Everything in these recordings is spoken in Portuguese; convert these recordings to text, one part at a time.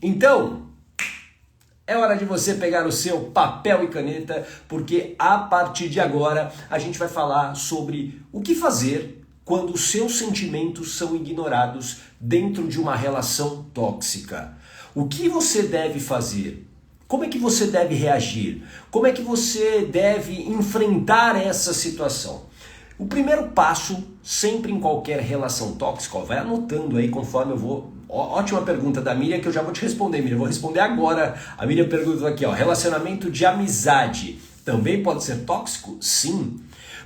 Então, é hora de você pegar o seu papel e caneta, porque a partir de agora a gente vai falar sobre o que fazer quando os seus sentimentos são ignorados dentro de uma relação tóxica. O que você deve fazer? Como é que você deve reagir? Como é que você deve enfrentar essa situação? O primeiro passo, sempre em qualquer relação tóxica, vai anotando aí conforme eu vou. Ótima pergunta da Miriam, que eu já vou te responder, Miriam. Vou responder agora. A Miriam perguntou aqui, relacionamento de amizade também pode ser tóxico? Sim.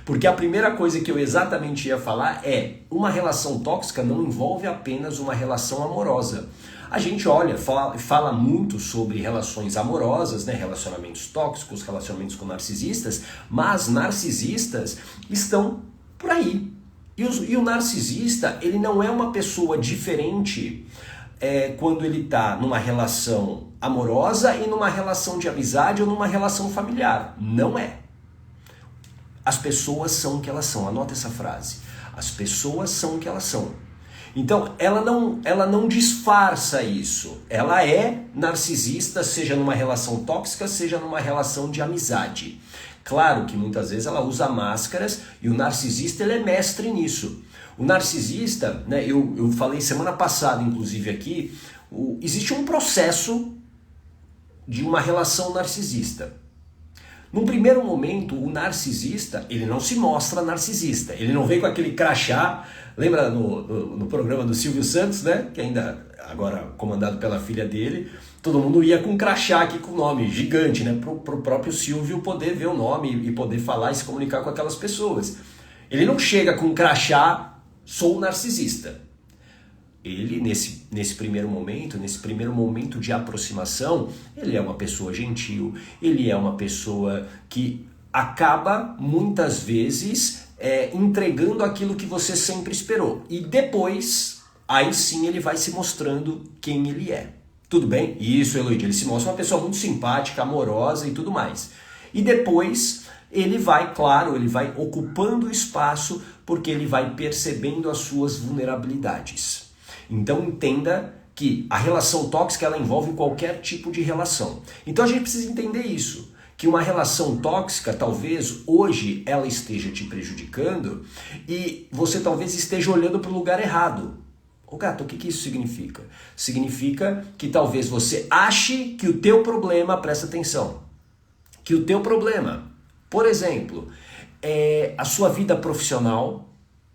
Porque a primeira coisa que eu exatamente ia falar é, uma relação tóxica não envolve apenas uma relação amorosa. A gente fala muito sobre relações amorosas, né? Relacionamentos tóxicos, relacionamentos com narcisistas, mas narcisistas estão por aí. E o narcisista, ele não é uma pessoa diferente quando ele está numa relação amorosa e numa relação de amizade ou numa relação familiar. Não é. As pessoas são o que elas são. Anota essa frase. As pessoas são o que elas são. Então, ela não disfarça isso. Ela é narcisista, seja numa relação tóxica, seja numa relação de amizade. Claro que muitas vezes ela usa máscaras e o narcisista ele é mestre nisso. O narcisista, né, eu falei semana passada, inclusive aqui, existe um processo de uma relação narcisista. Num primeiro momento, o narcisista, ele não se mostra narcisista. Ele não vem com aquele crachá. Lembra no programa do Silvio Santos, né? Que ainda agora comandado pela filha dele, todo mundo ia com um crachá aqui com o nome gigante, né? Pro próprio Silvio poder ver o nome e poder falar e se comunicar com aquelas pessoas. Ele não chega com um crachá, sou narcisista. Ele, nesse primeiro momento de aproximação, ele é uma pessoa gentil, ele é uma pessoa que acaba, muitas vezes, entregando aquilo que você sempre esperou. E depois, aí sim, ele vai se mostrando quem ele é. Tudo bem? Isso, Heloísa, ele se mostra uma pessoa muito simpática, amorosa e tudo mais. E depois, ele vai ocupando o espaço, porque ele vai percebendo as suas vulnerabilidades. Então entenda que a relação tóxica ela envolve qualquer tipo de relação. Então a gente precisa entender isso, que uma relação tóxica talvez hoje ela esteja te prejudicando e você talvez esteja olhando para o lugar errado. Ô gato, o que isso significa? Significa que talvez você ache que o teu problema, presta atenção, que o teu problema, por exemplo, é a sua vida profissional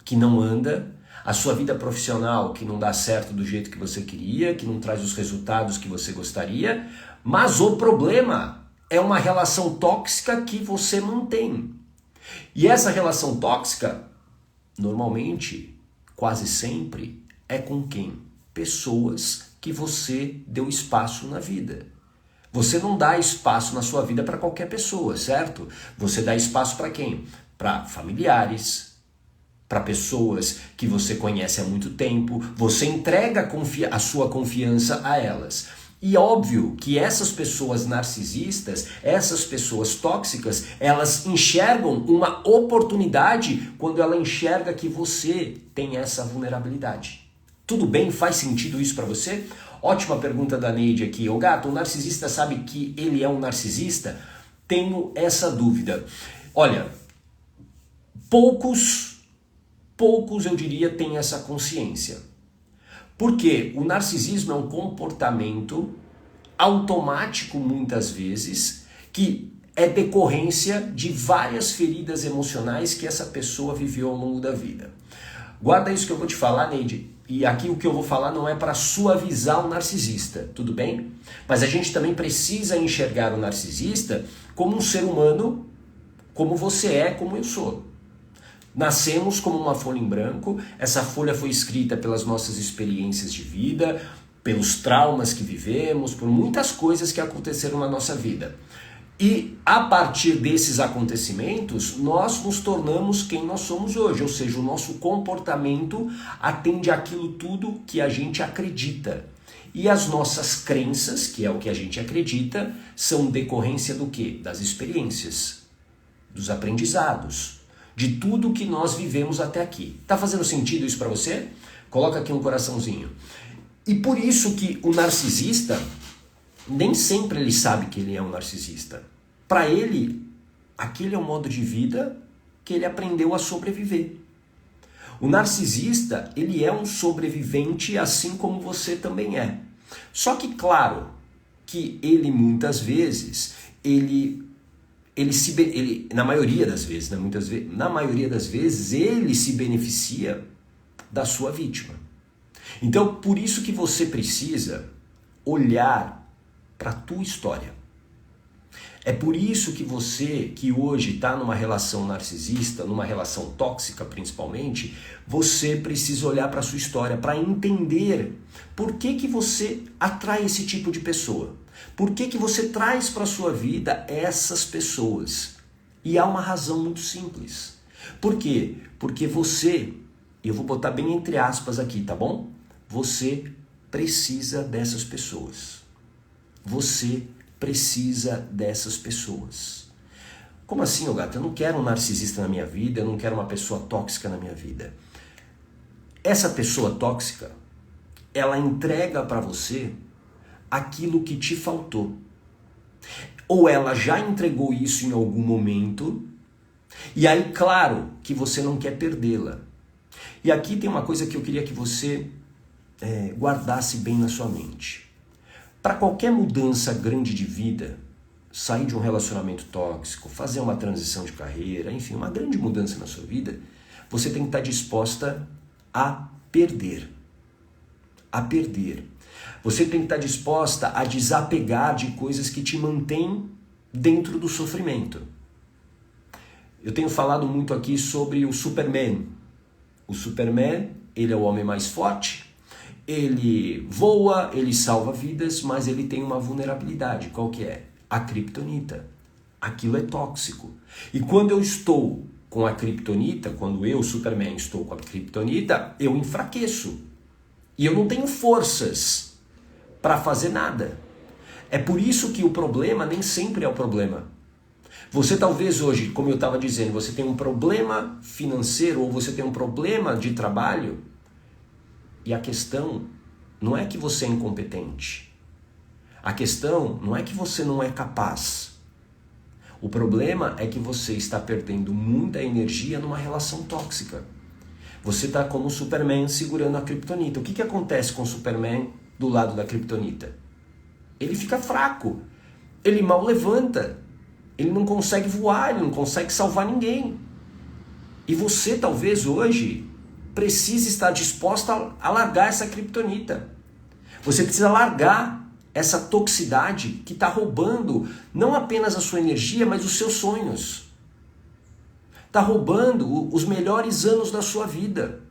que não anda, a sua vida profissional que não dá certo do jeito que você queria, que não traz os resultados que você gostaria, mas o problema é uma relação tóxica que você mantém. E essa relação tóxica, normalmente, quase sempre, é com quem? Pessoas que você deu espaço na vida. Você não dá espaço na sua vida para qualquer pessoa, certo? Você dá espaço para quem? Para familiares, para pessoas que você conhece há muito tempo, você entrega a sua confiança a elas. E óbvio que essas pessoas narcisistas, essas pessoas tóxicas, elas enxergam uma oportunidade quando ela enxerga que você tem essa vulnerabilidade. Tudo bem? Faz sentido isso para você? Ótima pergunta da Neide aqui. Ô gato, o narcisista sabe que ele é um narcisista? Tenho essa dúvida. Olha, poucos eu diria têm essa consciência. Porque o narcisismo é um comportamento automático muitas vezes que é decorrência de várias feridas emocionais que essa pessoa viveu ao longo da vida. Guarda isso que eu vou te falar, Neide. E aqui o que eu vou falar não é para suavizar o narcisista, tudo bem? Mas a gente também precisa enxergar o narcisista como um ser humano, como você é, como eu sou. Nascemos como uma folha em branco, essa folha foi escrita pelas nossas experiências de vida, pelos traumas que vivemos, por muitas coisas que aconteceram na nossa vida. E a partir desses acontecimentos, nós nos tornamos quem nós somos hoje, ou seja, o nosso comportamento atende àquilo tudo que a gente acredita. E as nossas crenças, que é o que a gente acredita, são decorrência do quê? Das experiências, dos aprendizados, de tudo que nós vivemos até aqui. Tá fazendo sentido isso para você? Coloca aqui um coraçãozinho. E por isso que o narcisista, nem sempre ele sabe que ele é um narcisista. Para ele, aquele é o modo de vida que ele aprendeu a sobreviver. O narcisista, ele é um sobrevivente assim como você também é. Só que, claro, que ele muitas vezes, na maioria das vezes, na maioria das vezes, ele se beneficia da sua vítima. Então, por isso que você precisa olhar para a tua história. É por isso que você, que hoje está numa relação narcisista, numa relação tóxica principalmente, você precisa olhar para a sua história para entender por que você atrai esse tipo de pessoa. Por que você traz para a sua vida essas pessoas. E há uma razão muito simples. Por quê? Porque você, eu vou botar bem entre aspas aqui, tá bom? Você precisa dessas pessoas. Você precisa dessas pessoas. Como assim, ô gato? Eu não quero um narcisista na minha vida, eu não quero uma pessoa tóxica na minha vida. Essa pessoa tóxica, ela entrega para você aquilo que te faltou. Ou ela já entregou isso em algum momento, e aí, claro, que você não quer perdê-la. E aqui tem uma coisa que eu queria que você guardasse bem na sua mente. Para qualquer mudança grande de vida, sair de um relacionamento tóxico, fazer uma transição de carreira, enfim, uma grande mudança na sua vida, você tem que estar disposta a perder. A perder. Você tem que estar disposta a desapegar de coisas que te mantêm dentro do sofrimento. Eu tenho falado muito aqui sobre o Superman. O Superman, ele é o homem mais forte, ele voa, ele salva vidas, mas ele tem uma vulnerabilidade. Qual que é? A criptonita. Aquilo é tóxico. E quando eu estou com a criptonita, quando eu, Superman, estou com a criptonita, eu enfraqueço. E eu não tenho forças para fazer nada. É por isso que o problema nem sempre é o problema. Você talvez hoje, como eu estava dizendo, você tem um problema financeiro ou você tem um problema de trabalho, e a questão não é que você é incompetente. A questão não é que você não é capaz. O problema é que você está perdendo muita energia numa relação tóxica. Você está como o Superman segurando a criptonita. O que acontece com o Superman do lado da criptonita? Ele fica fraco. Ele mal levanta. Ele não consegue voar, ele não consegue salvar ninguém. E você talvez hoje precisa estar disposta a largar essa criptonita. Você precisa largar essa toxicidade que está roubando não apenas a sua energia, mas os seus sonhos. Está roubando os melhores anos da sua vida.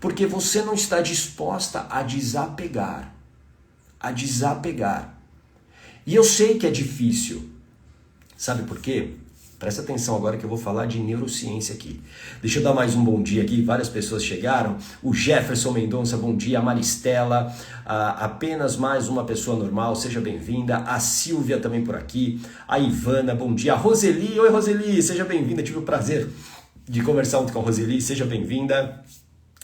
Porque você não está disposta a desapegar. A desapegar. E eu sei que é difícil. Sabe por quê? Presta atenção agora que eu vou falar de neurociência aqui. Deixa eu dar mais um bom dia aqui, várias pessoas chegaram. O Jefferson Mendonça, bom dia. A Maristela, apenas mais uma pessoa normal, seja bem-vinda. A Silvia também por aqui. A Ivana, bom dia. A Roseli, oi Roseli, seja bem-vinda. Tive o prazer de conversar ontem com a Roseli, seja bem-vinda.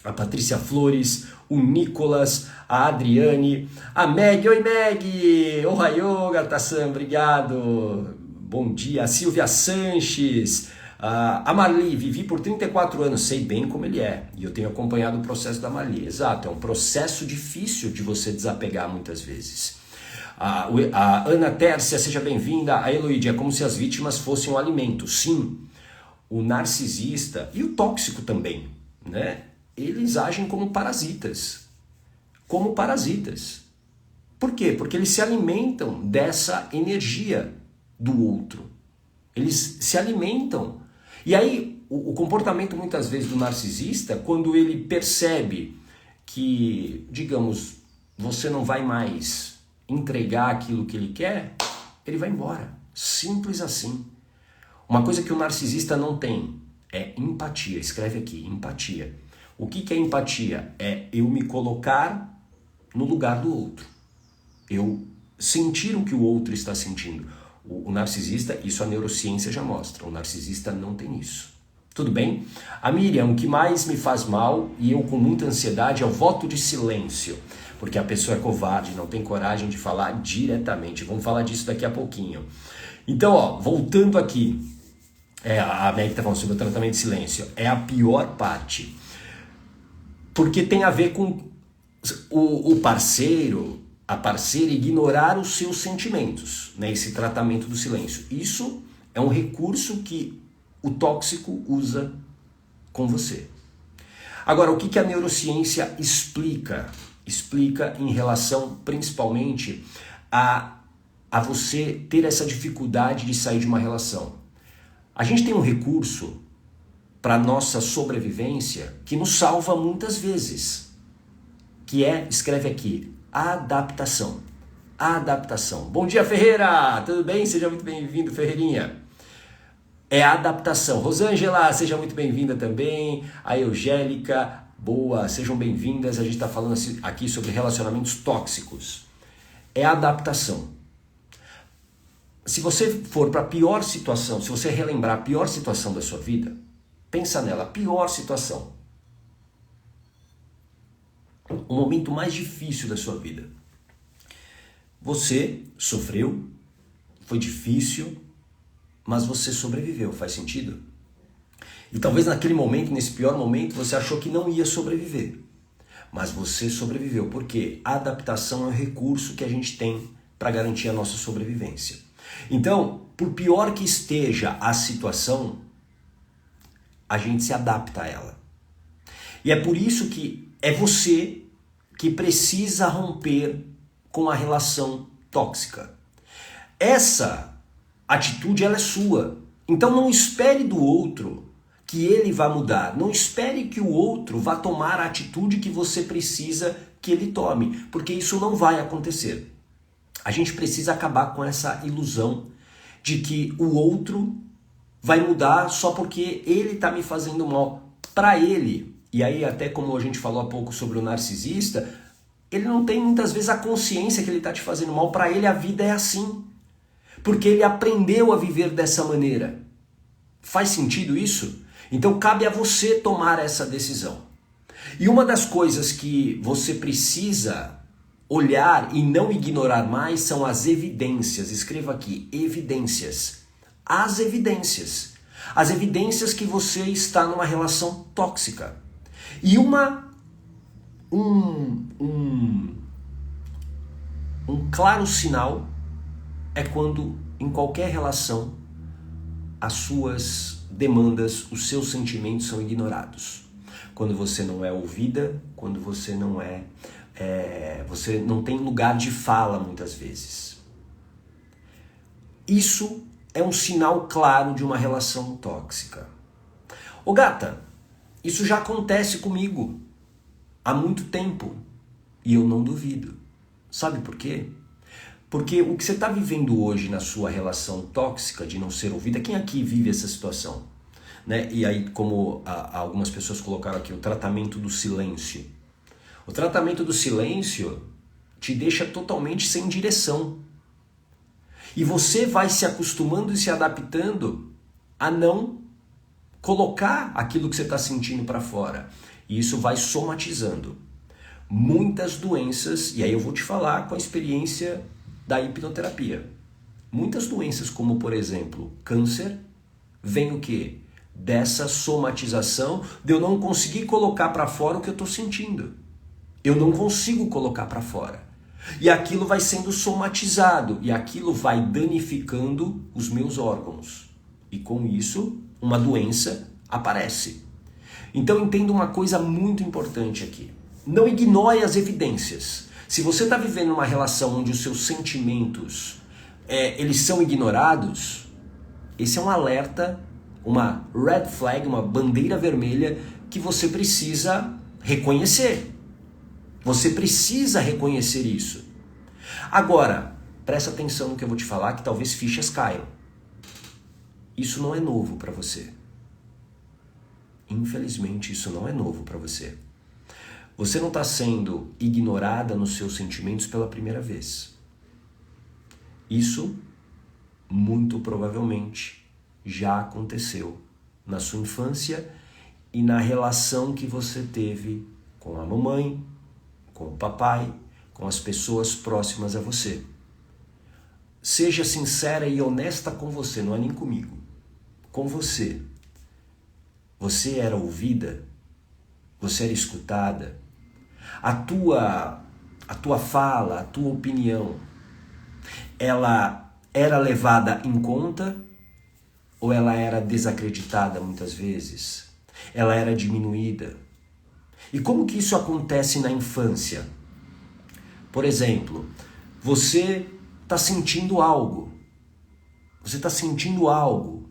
A Patrícia Flores, o Nicolas, a Adriane, a Meg, oi Meg. Ohayou, Gatação, obrigado. Bom dia, a Silvia Sanches, a Marli, vivi por 34 anos, sei bem como ele é, e eu tenho acompanhado o processo da Marli, exato, é um processo difícil de você desapegar muitas vezes. A Ana Tércia, seja bem-vinda, a Eloídia, é como se as vítimas fossem um alimento, sim, o narcisista e o tóxico também, né? Eles agem como parasitas, Por quê? Porque eles se alimentam dessa energia do outro. Eles se alimentam. E aí, o comportamento muitas vezes do narcisista, quando ele percebe que, digamos, você não vai mais entregar aquilo que ele quer, ele vai embora. Simples assim. Uma coisa que o narcisista não tem é empatia. Escreve aqui, empatia. O que é empatia? É eu me colocar no lugar do outro. Eu sentir o que o outro está sentindo. O narcisista, isso a neurociência já mostra, o narcisista não tem isso. Tudo bem? A Miriam, o que mais me faz mal e eu com muita ansiedade é o voto de silêncio. Porque a pessoa é covarde, não tem coragem de falar diretamente. Vamos falar disso daqui a pouquinho. Então, ó, voltando aqui, a Meg está falando sobre o tratamento de silêncio. É a pior parte. Porque tem a ver com o parceiro, a parceira ignorar os seus sentimentos, né? Esse tratamento do silêncio. Isso é um recurso que o tóxico usa com você. Agora, o que a neurociência explica? Explica em relação principalmente a você ter essa dificuldade de sair de uma relação. A gente tem um recurso para nossa sobrevivência que nos salva muitas vezes, que escreve aqui, adaptação. Adaptação. Bom dia, Ferreira! Tudo bem? Seja muito bem-vindo, Ferreirinha. É a adaptação. Rosângela, seja muito bem-vinda também. A Eugélica, boa, sejam bem-vindas. A gente está falando aqui sobre relacionamentos tóxicos. É a adaptação. Se você for para a pior situação, se você relembrar a pior situação da sua vida, pensa nela, a pior situação. O momento mais difícil da sua vida. Você sofreu, foi difícil, mas você sobreviveu, faz sentido? E talvez naquele momento, nesse pior momento, você achou que não ia sobreviver. Mas você sobreviveu, porque a adaptação é um recurso que a gente tem para garantir a nossa sobrevivência. Então, por pior que esteja a situação, a gente se adapta a ela. E é por isso que é você que precisa romper com a relação tóxica. Essa atitude, ela é sua. Então não espere do outro que ele vá mudar. Não espere que o outro vá tomar a atitude que você precisa que ele tome, porque isso não vai acontecer. A gente precisa acabar com essa ilusão de que o outro vai mudar só porque ele está me fazendo mal. Para ele, e aí até como a gente falou há pouco sobre o narcisista, ele não tem muitas vezes a consciência que ele está te fazendo mal. Para ele a vida é assim. Porque ele aprendeu a viver dessa maneira. Faz sentido isso? Então cabe a você tomar essa decisão. E uma das coisas que você precisa olhar e não ignorar mais são as evidências. Escreva aqui, evidências. As evidências. As evidências que você está numa relação tóxica. E um claro sinal é quando em qualquer relação as suas demandas, os seus sentimentos são ignorados. Quando você não é ouvida, quando você não você não tem lugar de fala muitas vezes. Isso é um sinal claro de uma relação tóxica. Ô gata, isso já acontece comigo há muito tempo e eu não duvido. Sabe por quê? Porque o que você está vivendo hoje na sua relação tóxica de não ser ouvida, quem aqui vive essa situação? Né? E aí, como algumas pessoas colocaram aqui, o tratamento do silêncio. O tratamento do silêncio te deixa totalmente sem direção. E você vai se acostumando e se adaptando a não colocar aquilo que você está sentindo para fora. E isso vai somatizando. Muitas doenças, e aí eu vou te falar com a experiência da hipnoterapia. Muitas doenças, como por exemplo, câncer, vem o quê? Dessa somatização de eu não conseguir colocar para fora o que eu estou sentindo. Eu não consigo colocar para fora. E aquilo vai sendo somatizado, e aquilo vai danificando os meus órgãos. E com isso, uma doença aparece. Então entenda uma coisa muito importante aqui. Não ignore as evidências. Se você está vivendo uma relação onde os seus sentimentos eles são ignorados, esse é um alerta, uma red flag, uma bandeira vermelha que você precisa reconhecer. Você precisa reconhecer isso. Agora, presta atenção no que eu vou te falar, que talvez fichas caiam. Isso não é novo para você. Infelizmente, isso não é novo para você. Você não está sendo ignorada nos seus sentimentos pela primeira vez. Isso, muito provavelmente, já aconteceu na sua infância e na relação que você teve com a mamãe, com o papai, com as pessoas próximas a você. Seja sincera e honesta com você, não é nem comigo. Com você. Você era ouvida? Você era escutada? A tua fala, a tua opinião, ela era levada em conta ou ela era desacreditada muitas vezes? Ela era diminuída? E como que isso acontece na infância? Por exemplo, você está sentindo algo. Você está sentindo algo.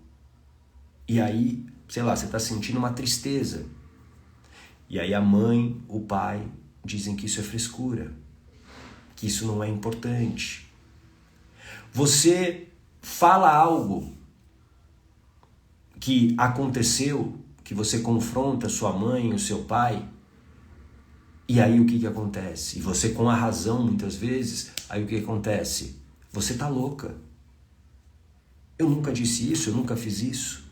E aí, sei lá, você está sentindo uma tristeza. E aí a mãe, o pai dizem que isso é frescura, que isso não é importante. Você fala algo que aconteceu, que você confronta sua mãe, o seu pai, e aí o que acontece? E você com a razão muitas vezes, aí o que acontece? Você tá louca. Eu nunca disse isso, eu nunca fiz isso.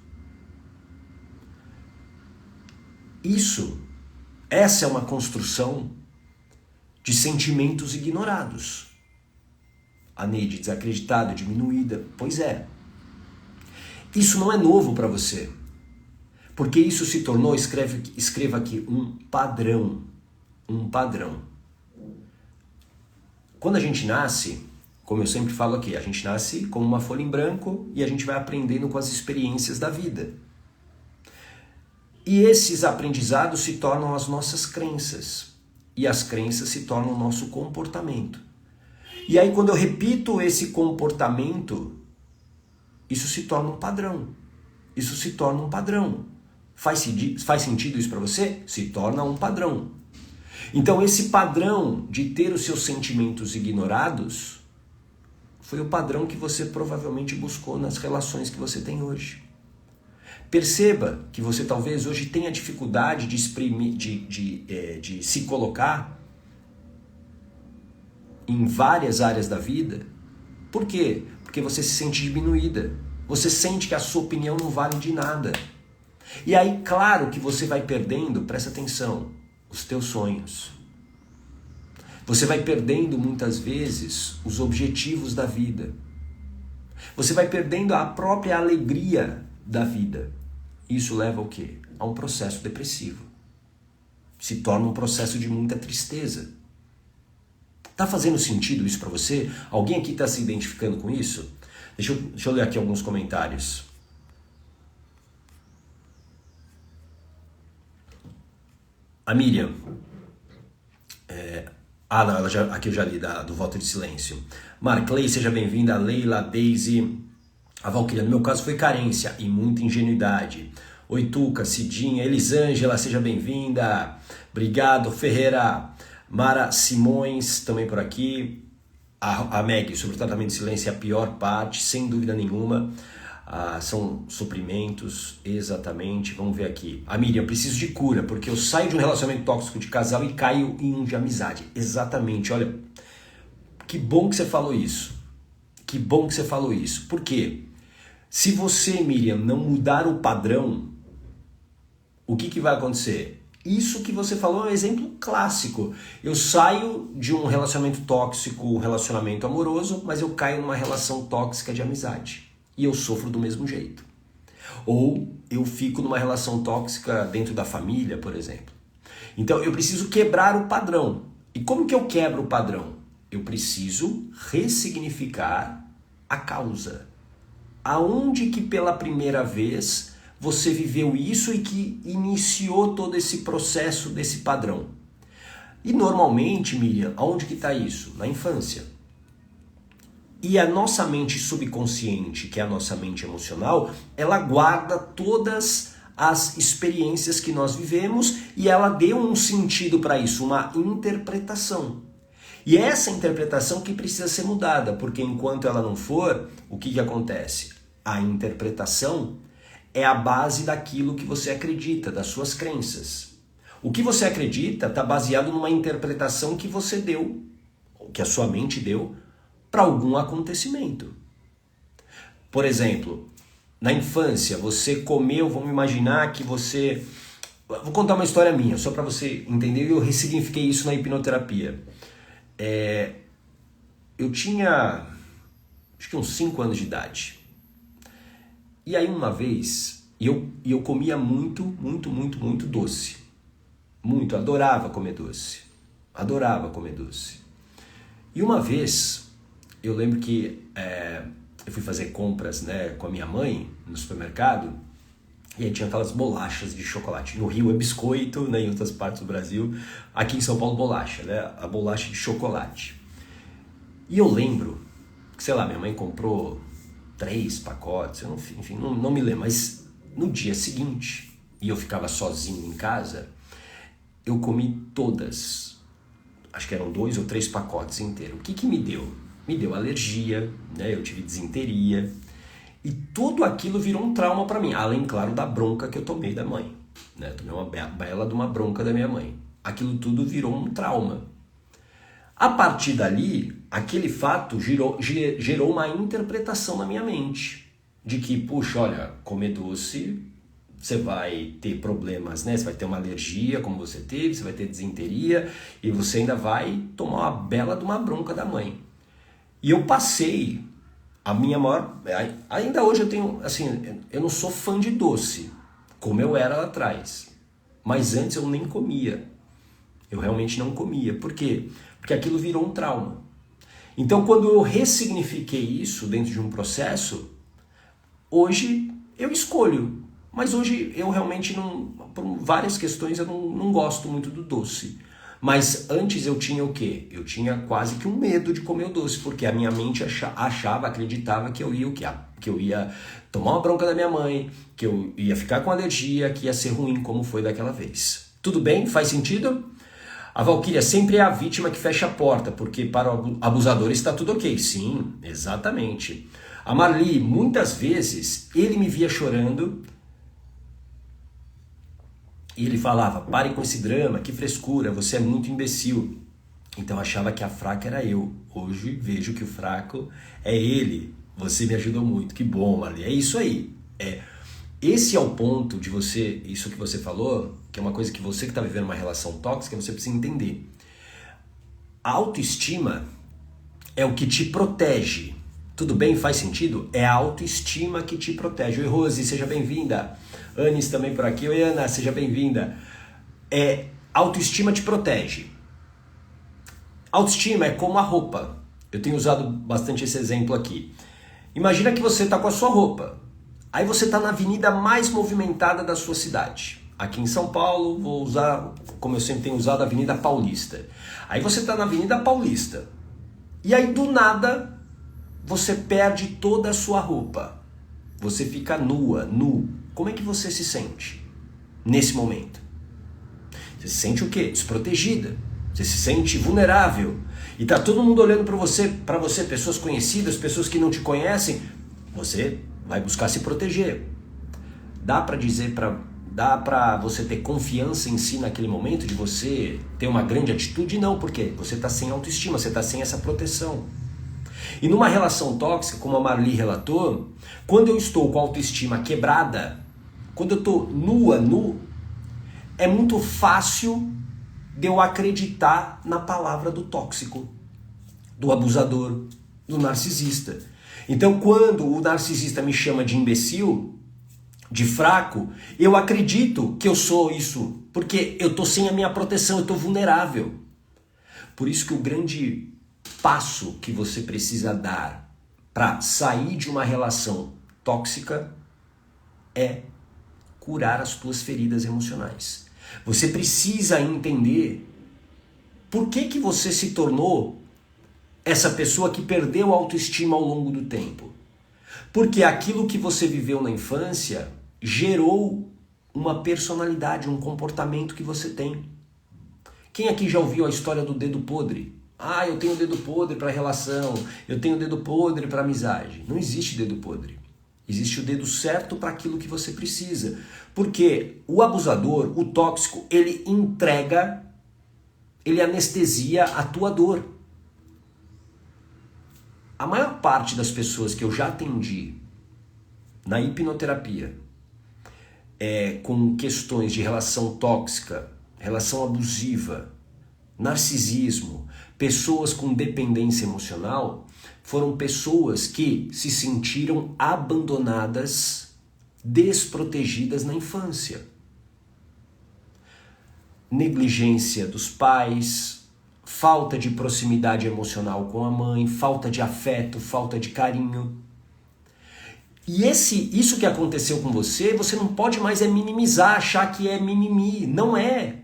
Essa é uma construção de sentimentos ignorados. A Neide, desacreditada, diminuída. Pois é. Isso não é novo para você. Porque isso se tornou, escreva aqui, um padrão. Um padrão. Quando a gente nasce, como eu sempre falo aqui, a gente nasce como uma folha em branco e a gente vai aprendendo com as experiências da vida. E esses aprendizados se tornam as nossas crenças. E as crenças se tornam o nosso comportamento. E aí quando eu repito esse comportamento, isso se torna um padrão. Isso se torna um padrão. Faz sentido isso para você? Se torna um padrão. Então esse padrão de ter os seus sentimentos ignorados foi o padrão que você provavelmente buscou nas relações que você tem hoje. Perceba que você talvez hoje tenha dificuldade de exprimir, de se colocar em várias áreas da vida. Por quê? Porque você se sente diminuída. Você sente que a sua opinião não vale de nada. E aí, claro que você vai perdendo, presta atenção, os teus sonhos. Você vai perdendo muitas vezes os objetivos da vida. Você vai perdendo a própria alegria da vida. Isso leva ao quê? A um processo depressivo. Se torna um processo de muita tristeza. Tá fazendo sentido isso para você? Alguém aqui está se identificando com isso? Deixa eu ler aqui alguns comentários. A Miriam. Não, aqui eu já li do voto de silêncio. Marclay, seja bem-vinda. Leila, Daisy, a Valquíria. No meu caso foi carência e muita ingenuidade. Oi, Tuca, Cidinha, Elisângela, seja bem-vinda. Obrigado, Ferreira. Mara Simões, também por aqui. A Meg, sobre o tratamento de silêncio é a pior parte, sem dúvida nenhuma. São suprimentos, exatamente. Vamos ver aqui. A Miriam, eu preciso de cura, porque eu saio de um relacionamento tóxico de casal e caio em um de amizade. Exatamente, olha, que bom que você falou isso. Que bom que você falou isso. Por quê? Se você, Miriam, não mudar o padrão, o que vai acontecer? Isso que você falou é um exemplo clássico. Eu saio de um relacionamento tóxico, um relacionamento amoroso, mas eu caio numa relação tóxica de amizade. E eu sofro do mesmo jeito. Ou eu fico numa relação tóxica dentro da família, por exemplo. Então eu preciso quebrar o padrão. E como que eu quebro o padrão? Eu preciso ressignificar a causa. Aonde que pela primeira vez você viveu isso e que iniciou todo esse processo desse padrão? E normalmente, Miriam, aonde que está isso? Na infância. E a nossa mente subconsciente, que é a nossa mente emocional, ela guarda todas as experiências que nós vivemos e ela deu um sentido para isso, uma interpretação. E é essa interpretação que precisa ser mudada, porque enquanto ela não for, o que acontece? A interpretação é a base daquilo que você acredita, das suas crenças. O que você acredita está baseado numa interpretação que você deu, ou que a sua mente deu, para algum acontecimento. Por exemplo, na infância, você comeu, vamos imaginar que você... Vou contar uma história minha, só para você entender, eu ressignifiquei isso na hipnoterapia. Eu tinha, acho que uns 5 anos de idade. E aí uma vez, eu comia muito doce. Muito, adorava comer doce. Adorava comer doce. E uma vez, eu lembro que eu fui fazer compras, né, com a minha mãe no supermercado, e aí tinha aquelas bolachas de chocolate. No Rio é biscoito, né, em outras partes do Brasil. Aqui em São Paulo, bolacha, né, a bolacha de chocolate. E eu lembro que, sei lá, minha mãe comprou 3 pacotes, eu não me lembro, mas no dia seguinte, e eu ficava sozinho em casa, eu comi todas, acho que eram 2 ou 3 pacotes inteiros. O que me deu? Me deu alergia, né? Eu tive disenteria, e tudo aquilo virou um trauma para mim, além, claro, da bronca que eu tomei da mãe, né? Tomei uma bela de uma bronca da minha mãe. Aquilo tudo virou um trauma. A partir dali, aquele fato gerou uma interpretação na minha mente, de que, puxa, olha, comer doce, você vai ter problemas, né? Você vai ter uma alergia, como você teve, você vai ter disenteria, e você ainda vai tomar uma bela de uma bronca da mãe. E eu passei a minha maior... Ainda hoje eu tenho, assim, eu não sou fã de doce, como eu era lá atrás. Mas antes eu nem comia. Eu realmente não comia. Por quê? Porque aquilo virou um trauma. Então, quando eu ressignifiquei isso dentro de um processo, hoje eu escolho. Mas hoje eu realmente não... Por várias questões eu não gosto muito do doce. Mas antes eu tinha o quê? Eu tinha quase que um medo de comer o doce, porque a minha mente achava, acreditava que eu ia o quê? Que eu ia tomar uma bronca da minha mãe, que eu ia ficar com alergia, que ia ser ruim como foi daquela vez. Tudo bem? Faz sentido? A Valquíria sempre é a vítima que fecha a porta, porque para o abusador está tudo ok. Sim, exatamente. A Marli, muitas vezes, ele me via chorando e ele falava, pare com esse drama, que frescura, você é muito imbecil. Então eu achava que a fraca era eu. Hoje vejo que o fraco é ele. Você me ajudou muito. Que bom, Marli. É isso aí. Esse é o ponto de você, isso que você falou, que é uma coisa que você que está vivendo uma relação tóxica, você precisa entender. A autoestima é o que te protege. Tudo bem? Faz sentido? É a autoestima que te protege. Oi, Rose, seja bem-vinda. Anis também por aqui. Oi, Ana, seja bem-vinda. Autoestima te protege. Autoestima é como a roupa. Eu tenho usado bastante esse exemplo aqui. Imagina que você está com a sua roupa. Aí você está na avenida mais movimentada da sua cidade. Aqui em São Paulo, vou usar, como eu sempre tenho usado, a Avenida Paulista. Aí você está na Avenida Paulista. E aí do nada, você perde toda a sua roupa. Você fica nua, nu. Como é que você se sente nesse momento? Você se sente o quê? Desprotegida. Você se sente vulnerável. E tá todo mundo olhando para você, pessoas conhecidas, pessoas que não te conhecem. Você vai buscar se proteger. Dá para você ter confiança em si naquele momento, de você ter uma grande atitude? Não, porque você está sem autoestima, você está sem essa proteção. E numa relação tóxica, como a Marli relatou, quando eu estou com a autoestima quebrada, quando eu estou nua, nu, é muito fácil de eu acreditar na palavra do tóxico, do abusador, do narcisista. Então, quando o narcisista me chama de imbecil, de fraco, eu acredito que eu sou isso, porque eu estou sem a minha proteção, eu estou vulnerável. Por isso que o grande passo que você precisa dar para sair de uma relação tóxica é curar as tuas feridas emocionais. Você precisa entender por que você se tornou essa pessoa que perdeu a autoestima ao longo do tempo. Porque aquilo que você viveu na infância gerou uma personalidade, um comportamento que você tem. Quem aqui já ouviu a história do dedo podre? Ah, eu tenho dedo podre para relação, eu tenho dedo podre para amizade. Não existe dedo podre. Existe o dedo certo para aquilo que você precisa. Porque o abusador, o tóxico, ele entrega, ele anestesia a tua dor. A maior parte das pessoas que eu já atendi na hipnoterapia, com questões de relação tóxica, relação abusiva, narcisismo, pessoas com dependência emocional, foram pessoas que se sentiram abandonadas, desprotegidas na infância. Negligência dos pais, falta de proximidade emocional com a mãe, falta de afeto, falta de carinho. E isso que aconteceu com você não pode mais minimizar, achar que é mimimi. Não é.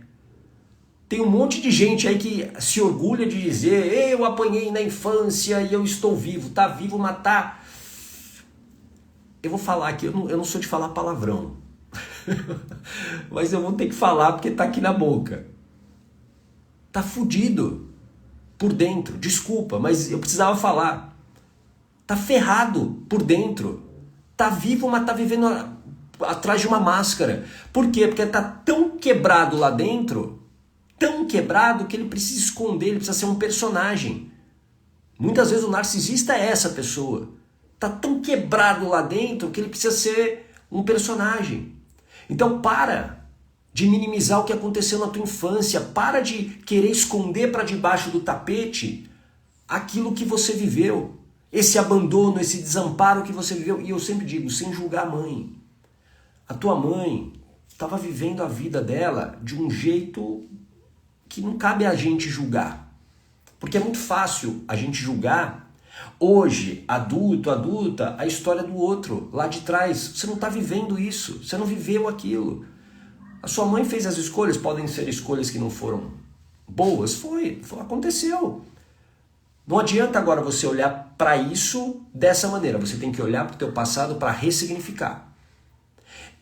Tem um monte de gente aí que se orgulha de dizer: eu apanhei na infância e eu estou vivo. Tá vivo, mas tá... Eu vou falar aqui, eu não sou de falar palavrão. Mas eu vou ter que falar porque tá aqui na boca. Tá fudido por dentro. Desculpa, mas eu precisava falar. Tá ferrado por dentro. Tá vivo, mas tá vivendo atrás de uma máscara. Por quê? Porque tá tão quebrado lá dentro, tão quebrado que ele precisa esconder, ele precisa ser um personagem. Muitas vezes o narcisista é essa pessoa. Tá tão quebrado lá dentro que ele precisa ser um personagem. Então para de minimizar o que aconteceu na tua infância, para de querer esconder para debaixo do tapete aquilo que você viveu. Esse abandono, esse desamparo que você viveu. E eu sempre digo, sem julgar a mãe. A tua mãe estava vivendo a vida dela de um jeito que não cabe a gente julgar. Porque é muito fácil a gente julgar, hoje, adulto, adulta, a história do outro, lá de trás. Você não está vivendo isso, você não viveu aquilo. A sua mãe fez as escolhas, podem ser escolhas que não foram boas, aconteceu. Não adianta agora você olhar para isso dessa maneira. Você tem que olhar para o teu passado para ressignificar.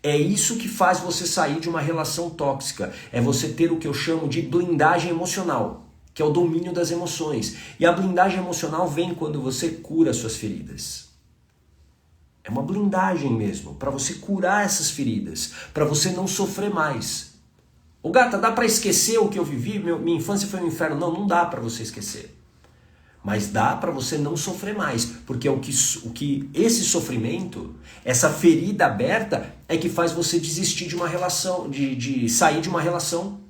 É isso que faz você sair de uma relação tóxica. É você ter o que eu chamo de blindagem emocional, que é o domínio das emoções. E a blindagem emocional vem quando você cura suas feridas. É uma blindagem mesmo, para você curar essas feridas, para você não sofrer mais. Ô gata, dá para esquecer o que eu vivi? Minha infância foi um inferno. Não dá para você esquecer. Mas dá para você não sofrer mais, porque o que esse sofrimento, essa ferida aberta, é que faz você desistir de uma relação, de sair de uma relação.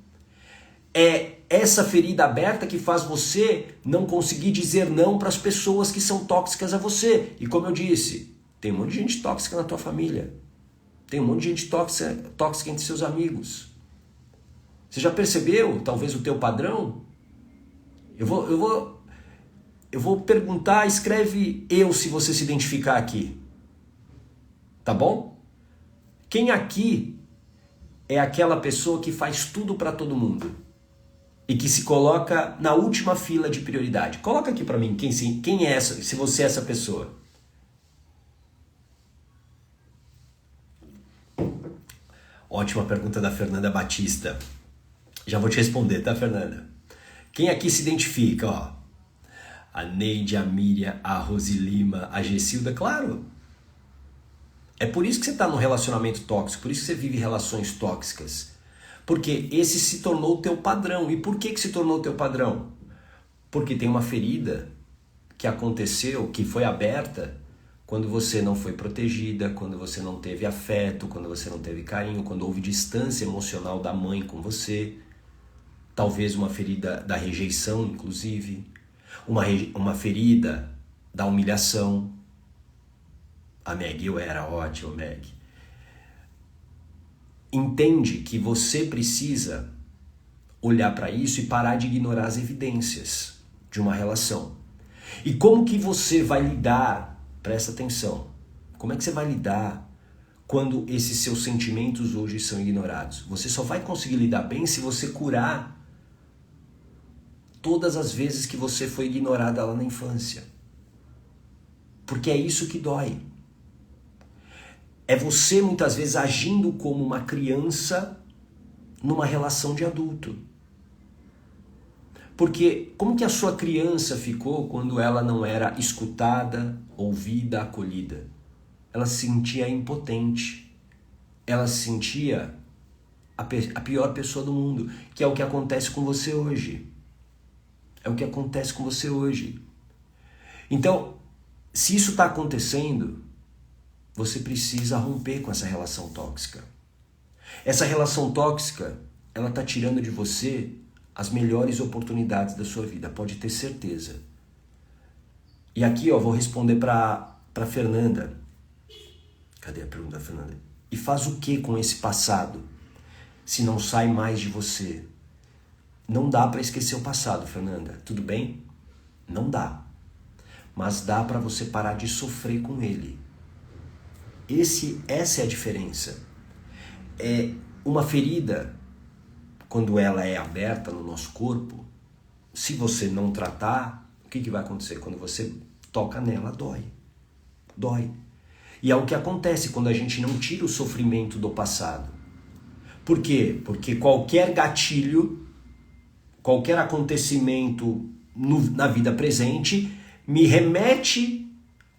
É essa ferida aberta que faz você não conseguir dizer não para as pessoas que são tóxicas a você. E como eu disse, tem um monte de gente tóxica na tua família. Tem um monte de gente tóxica entre seus amigos. Você já percebeu, talvez, o teu padrão? Eu vou perguntar, escreve eu se você se identificar aqui. Tá bom? Quem aqui é aquela pessoa que faz tudo para todo mundo? E que se coloca na última fila de prioridade? Coloca aqui para mim quem é essa, se você é essa pessoa. Ótima pergunta da Fernanda Batista. Já vou te responder, tá, Fernanda? Quem aqui se identifica, ó? A Neide, a Miriam, a Rose Lima, a Gessilda, claro. É por isso que você está num relacionamento tóxico, por isso que você vive relações tóxicas. Porque esse se tornou o teu padrão. E por que se tornou o teu padrão? Porque tem uma ferida que aconteceu, que foi aberta, quando você não foi protegida, quando você não teve afeto, quando você não teve carinho, quando houve distância emocional da mãe com você. Talvez uma ferida da rejeição, inclusive. Uma ferida da humilhação. A Meg, eu era ótimo, Meg. Entende que você precisa olhar para isso e parar de ignorar as evidências de uma relação. E como que você vai lidar, presta atenção, como é que você vai lidar quando esses seus sentimentos hoje são ignorados? Você só vai conseguir lidar bem se você curar todas as vezes que você foi ignorada lá na infância. Porque é isso que dói. É você muitas vezes agindo como uma criança numa relação de adulto. Porque como que a sua criança ficou quando ela não era escutada, ouvida, acolhida? Ela se sentia impotente. Ela se sentia a pior pessoa do mundo, que é o que acontece com você hoje. É o que acontece com você hoje. Então, se isso está acontecendo, você precisa romper com essa relação tóxica. Essa relação tóxica, ela tá tirando de você as melhores oportunidades da sua vida, pode ter certeza. E aqui, ó, vou responder para Fernanda. Cadê a pergunta da Fernanda? E faz o que com esse passado, se não sai mais de você? Não dá para esquecer o passado, Fernanda. Tudo bem? Não dá. Mas dá para você parar de sofrer com ele. Essa é a diferença. É uma ferida, quando ela é aberta no nosso corpo, se você não tratar, o que vai acontecer? Quando você toca nela, dói. Dói. E é o que acontece quando a gente não tira o sofrimento do passado. Por quê? Porque qualquer gatilho, qualquer acontecimento na vida presente me remete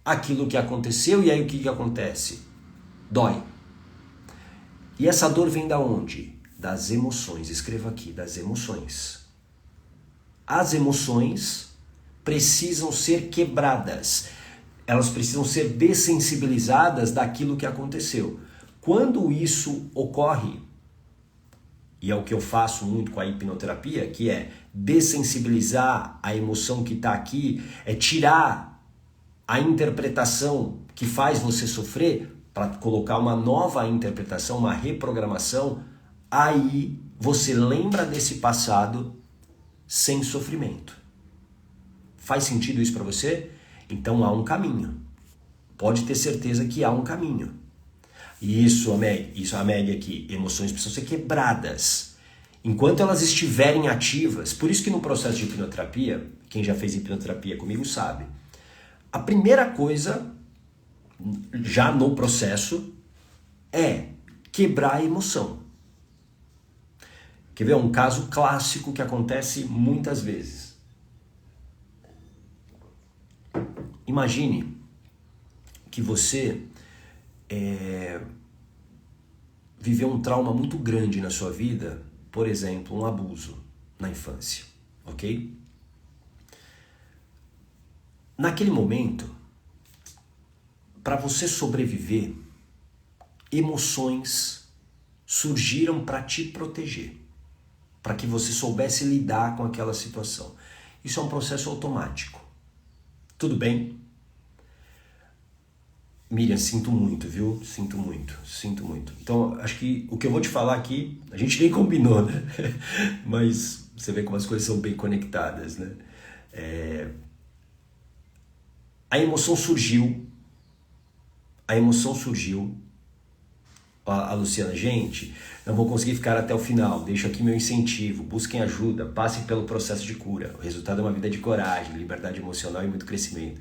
àquilo que aconteceu, e aí o que acontece? Dói. E essa dor vem da onde? Das emoções. Escreva aqui, das emoções. As emoções precisam ser quebradas. Elas precisam ser dessensibilizadas daquilo que aconteceu. Quando isso ocorre, e é o que eu faço muito com a hipnoterapia, que é dessensibilizar a emoção que está aqui, é tirar a interpretação que faz você sofrer para colocar uma nova interpretação, uma reprogramação, aí você lembra desse passado sem sofrimento. Faz sentido isso para você? Então há um caminho. Pode ter certeza que há um caminho. E isso, a Meg aqui, emoções precisam ser quebradas. Enquanto elas estiverem ativas, por isso que no processo de hipnoterapia, quem já fez hipnoterapia comigo sabe, a primeira coisa, já no processo, é quebrar a emoção. Quer ver um caso clássico que acontece muitas vezes? Imagine que você viveu um trauma muito grande na sua vida, por exemplo, um abuso na infância, ok? Naquele momento, para você sobreviver, emoções surgiram para te proteger, para que você soubesse lidar com aquela situação. Isso é um processo automático. Tudo bem? Miriam, sinto muito, viu? Sinto muito. Então, acho que o que eu vou te falar aqui, a gente nem combinou, né? Mas você vê como as coisas são bem conectadas, né? A emoção surgiu. A Luciana, gente, não vou conseguir ficar até o final, deixo aqui meu incentivo, busquem ajuda, passem pelo processo de cura. O resultado é uma vida de coragem, liberdade emocional e muito crescimento.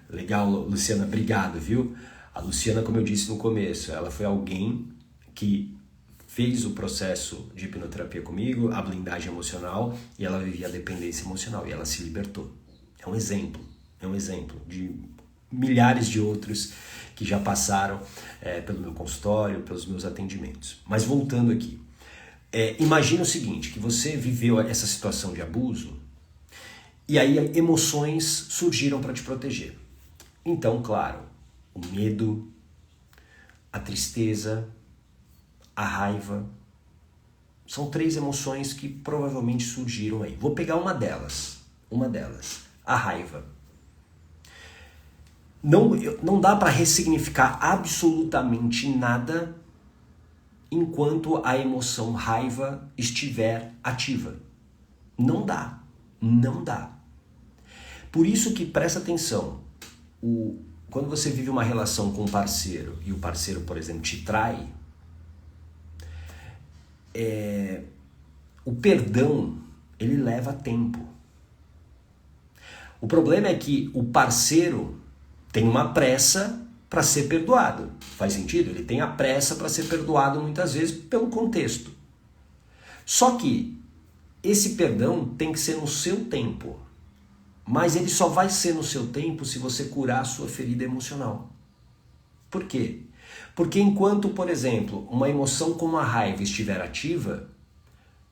Legal, Luciana, obrigado, viu? A Luciana, como eu disse no começo, ela foi alguém que fez o processo de hipnoterapia comigo, a blindagem emocional, e ela vivia a dependência emocional, e ela se libertou. É um exemplo de milhares de outros que já passaram pelo meu consultório, pelos meus atendimentos. Mas voltando aqui, imagina o seguinte, que você viveu essa situação de abuso, e aí emoções surgiram para te proteger. Então, claro, o medo, a tristeza, a raiva, são 3 emoções que provavelmente surgiram aí. Vou pegar uma delas, a raiva. Não dá para ressignificar absolutamente nada enquanto a emoção raiva estiver ativa. Não dá. Por isso que presta atenção, quando você vive uma relação com um parceiro e o parceiro, por exemplo, te trai, o perdão, ele leva tempo. O problema é que o parceiro tem uma pressa para ser perdoado. Faz sentido? Ele tem a pressa para ser perdoado muitas vezes pelo contexto. Só que esse perdão tem que ser no seu tempo. Mas ele só vai ser no seu tempo se você curar a sua ferida emocional. Por quê? Porque enquanto, por exemplo, uma emoção como a raiva estiver ativa,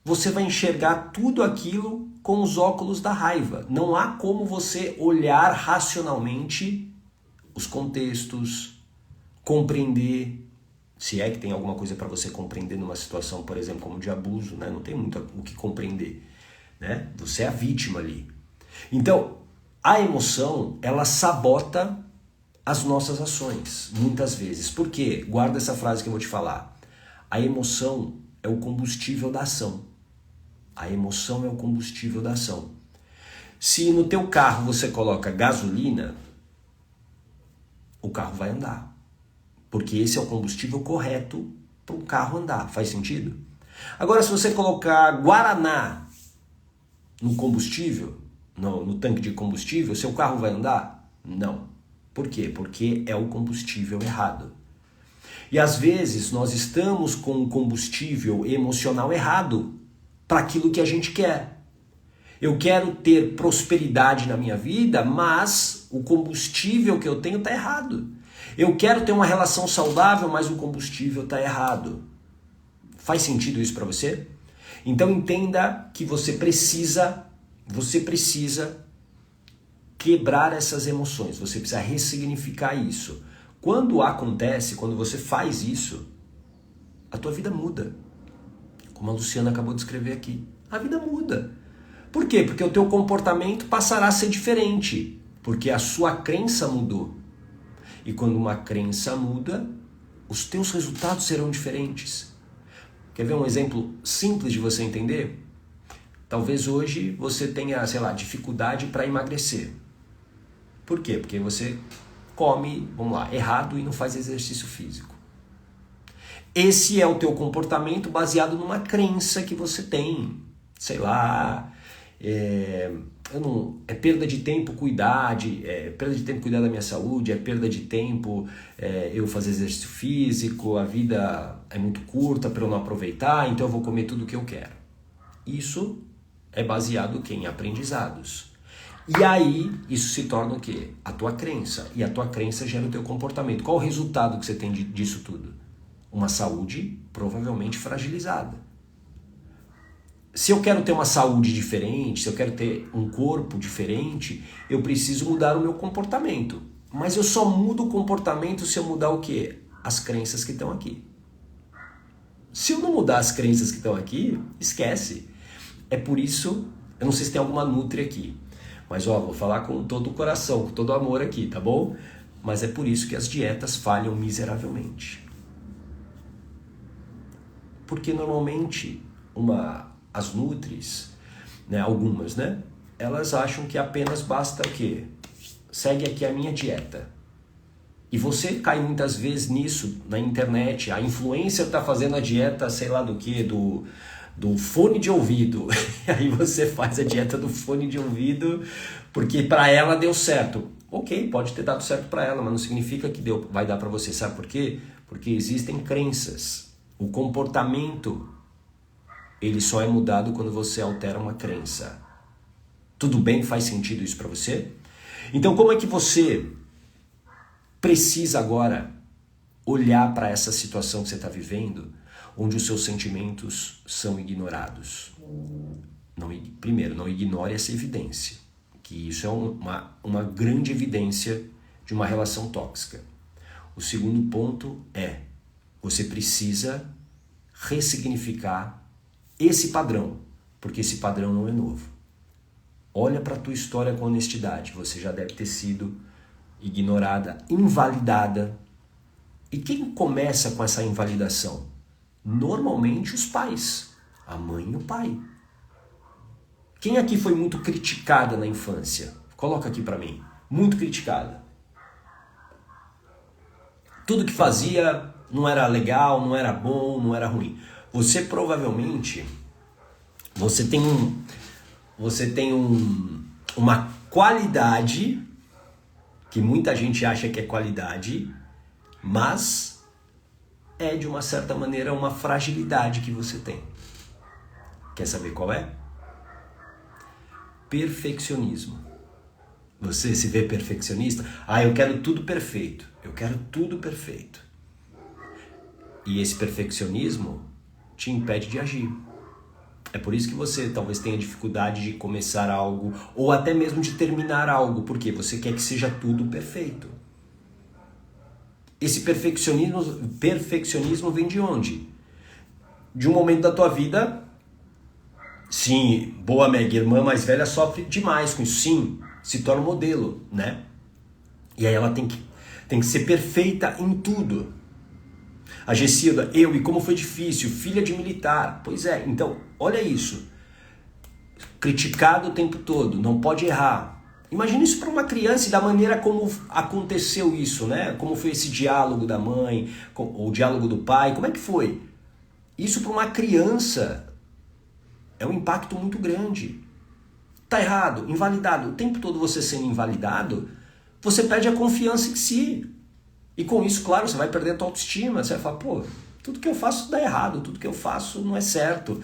você vai enxergar tudo aquilo com os óculos da raiva. Não há como você olhar racionalmente os contextos, compreender, se é que tem alguma coisa para você compreender numa situação, por exemplo, como de abuso, né? Não tem muito o que compreender, né? Você é a vítima ali. Então, a emoção, ela sabota as nossas ações, muitas vezes. Por quê? Guarda essa frase que eu vou te falar. A emoção é o combustível da ação. A emoção é o combustível da ação. Se no teu carro você coloca gasolina, o carro vai andar. Porque esse é o combustível correto para o carro andar. Faz sentido? Agora, se você colocar Guaraná no combustível, no tanque de combustível, seu carro vai andar? Não. Por quê? Porque é o combustível errado. E às vezes nós estamos com o combustível emocional errado para aquilo que a gente quer. Eu quero ter prosperidade na minha vida, mas o combustível que eu tenho está errado. Eu quero ter uma relação saudável, mas o combustível está errado. Faz sentido isso para você? Então entenda que você precisa quebrar essas emoções, você precisa ressignificar isso. Quando acontece, quando você faz isso, a tua vida muda. Como a Luciana acabou de escrever aqui. A vida muda. Por quê? Porque o teu comportamento passará a ser diferente. Porque a sua crença mudou. E quando uma crença muda, os teus resultados serão diferentes. Quer ver um exemplo simples de você entender? Talvez hoje você tenha, sei lá, dificuldade para emagrecer. Por quê? Porque você come, vamos lá, errado e não faz exercício físico. Esse é o teu comportamento baseado numa crença que você tem. Sei lá, é perda de tempo cuidar da minha saúde, é perda de tempo eu fazer exercício físico, a vida é muito curta para eu não aproveitar, então eu vou comer tudo o que eu quero. Isso é baseado em aprendizados. E aí, isso se torna o quê? A tua crença. E a tua crença gera o teu comportamento. Qual o resultado que você tem disso tudo? Uma saúde provavelmente fragilizada. Se eu quero ter uma saúde diferente, se eu quero ter um corpo diferente, eu preciso mudar o meu comportamento. Mas eu só mudo o comportamento se eu mudar o quê? As crenças que estão aqui. Se eu não mudar as crenças que estão aqui, esquece. É por isso, eu não sei se tem alguma nutri aqui, mas vou falar com todo o coração, com todo o amor aqui, tá bom? Mas é por isso que as dietas falham miseravelmente. Porque normalmente as nutris, né, algumas, né, elas acham que apenas basta o quê? Segue aqui a minha dieta. E você cai muitas vezes nisso, na internet, a influencer está fazendo a dieta, sei lá do que, do fone de ouvido. E aí você faz a dieta do fone de ouvido porque para ela deu certo. Ok, pode ter dado certo para ela, mas não significa que vai dar para você. Sabe por quê? Porque existem crenças. O comportamento, ele só é mudado quando você altera uma crença. Tudo bem? Faz sentido isso para você? Então como é que você precisa agora olhar para essa situação que você está vivendo, onde os seus sentimentos são ignorados? Primeiro, não ignore essa evidência, que isso é uma grande evidência de uma relação tóxica. O segundo ponto é, você precisa ressignificar esse padrão, porque esse padrão não é novo. Olha para a tua história com honestidade, você já deve ter sido ignorada, invalidada. E quem começa com essa invalidação? Normalmente os pais, a mãe e o pai. Quem aqui foi muito criticada na infância? Coloca aqui para mim. Muito criticada. Tudo que fazia não era legal, não era bom, não era ruim. Você provavelmente, você tem uma qualidade que muita gente acha que é qualidade, mas é de uma certa maneira uma fragilidade que você tem. Quer saber qual é? Perfeccionismo. Você se vê perfeccionista? Eu quero tudo perfeito. Eu quero tudo perfeito. E esse perfeccionismo te impede de agir. É por isso que você talvez tenha dificuldade de começar algo ou até mesmo de terminar algo, porque você quer que seja tudo perfeito. Esse perfeccionismo vem de onde? De um momento da tua vida, sim, boa Meg, irmã mais velha sofre demais com isso, sim, se torna um modelo, né? E aí ela tem que ser perfeita em tudo. A Gessilda, e como foi difícil, filha de militar. Pois é, então, olha isso. Criticado o tempo todo, não pode errar. Imagina isso para uma criança e da maneira como aconteceu isso, né? Como foi esse diálogo da mãe, ou o diálogo do pai, como é que foi? Isso para uma criança é um impacto muito grande. Tá errado, invalidado. O tempo todo você sendo invalidado, você perde a confiança em si. E com isso, claro, você vai perder a tua autoestima. Você vai falar, pô, tudo que eu faço dá errado, tudo que eu faço não é certo.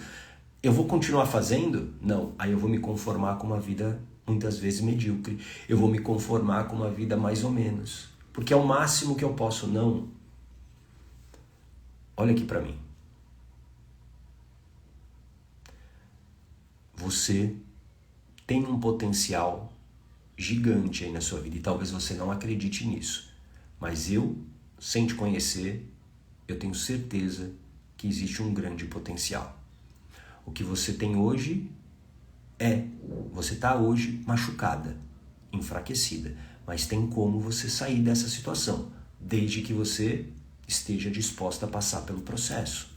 Eu vou continuar fazendo? Não. Aí eu vou me conformar com uma vida muitas vezes medíocre. Eu vou me conformar com uma vida mais ou menos. Porque é o máximo que eu posso. Não. Olha aqui pra mim. Você tem um potencial gigante aí na sua vida. E talvez você não acredite nisso. Mas eu, sem te conhecer, eu tenho certeza que existe um grande potencial. O que você tem hoje você está hoje machucada, enfraquecida, mas tem como você sair dessa situação, desde que você esteja disposta a passar pelo processo,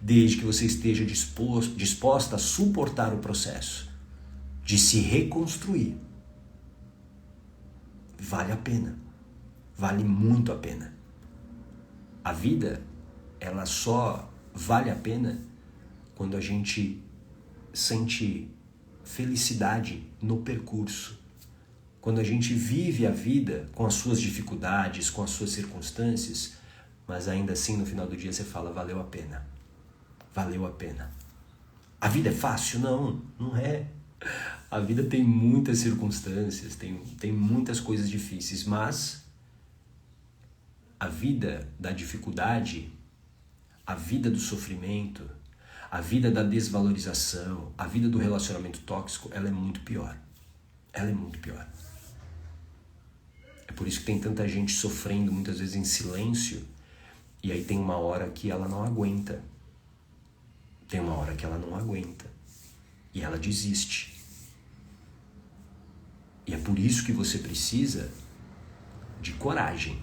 desde que você esteja disposta a suportar o processo, de se reconstruir. Vale a pena. Vale muito a pena. A vida, ela só vale a pena quando a gente sente felicidade no percurso. Quando a gente vive a vida com as suas dificuldades, com as suas circunstâncias, mas ainda assim no final do dia você fala, valeu a pena. Valeu a pena. A vida é fácil? Não, não é. A vida tem muitas circunstâncias, tem muitas coisas difíceis, mas a vida da dificuldade, a vida do sofrimento, a vida da desvalorização, a vida do relacionamento tóxico, ela é muito pior. Ela é muito pior. É por isso que tem tanta gente sofrendo, muitas vezes em silêncio, e aí tem uma hora que ela não aguenta. Tem uma hora que ela não aguenta. E ela desiste. E é por isso que você precisa de coragem.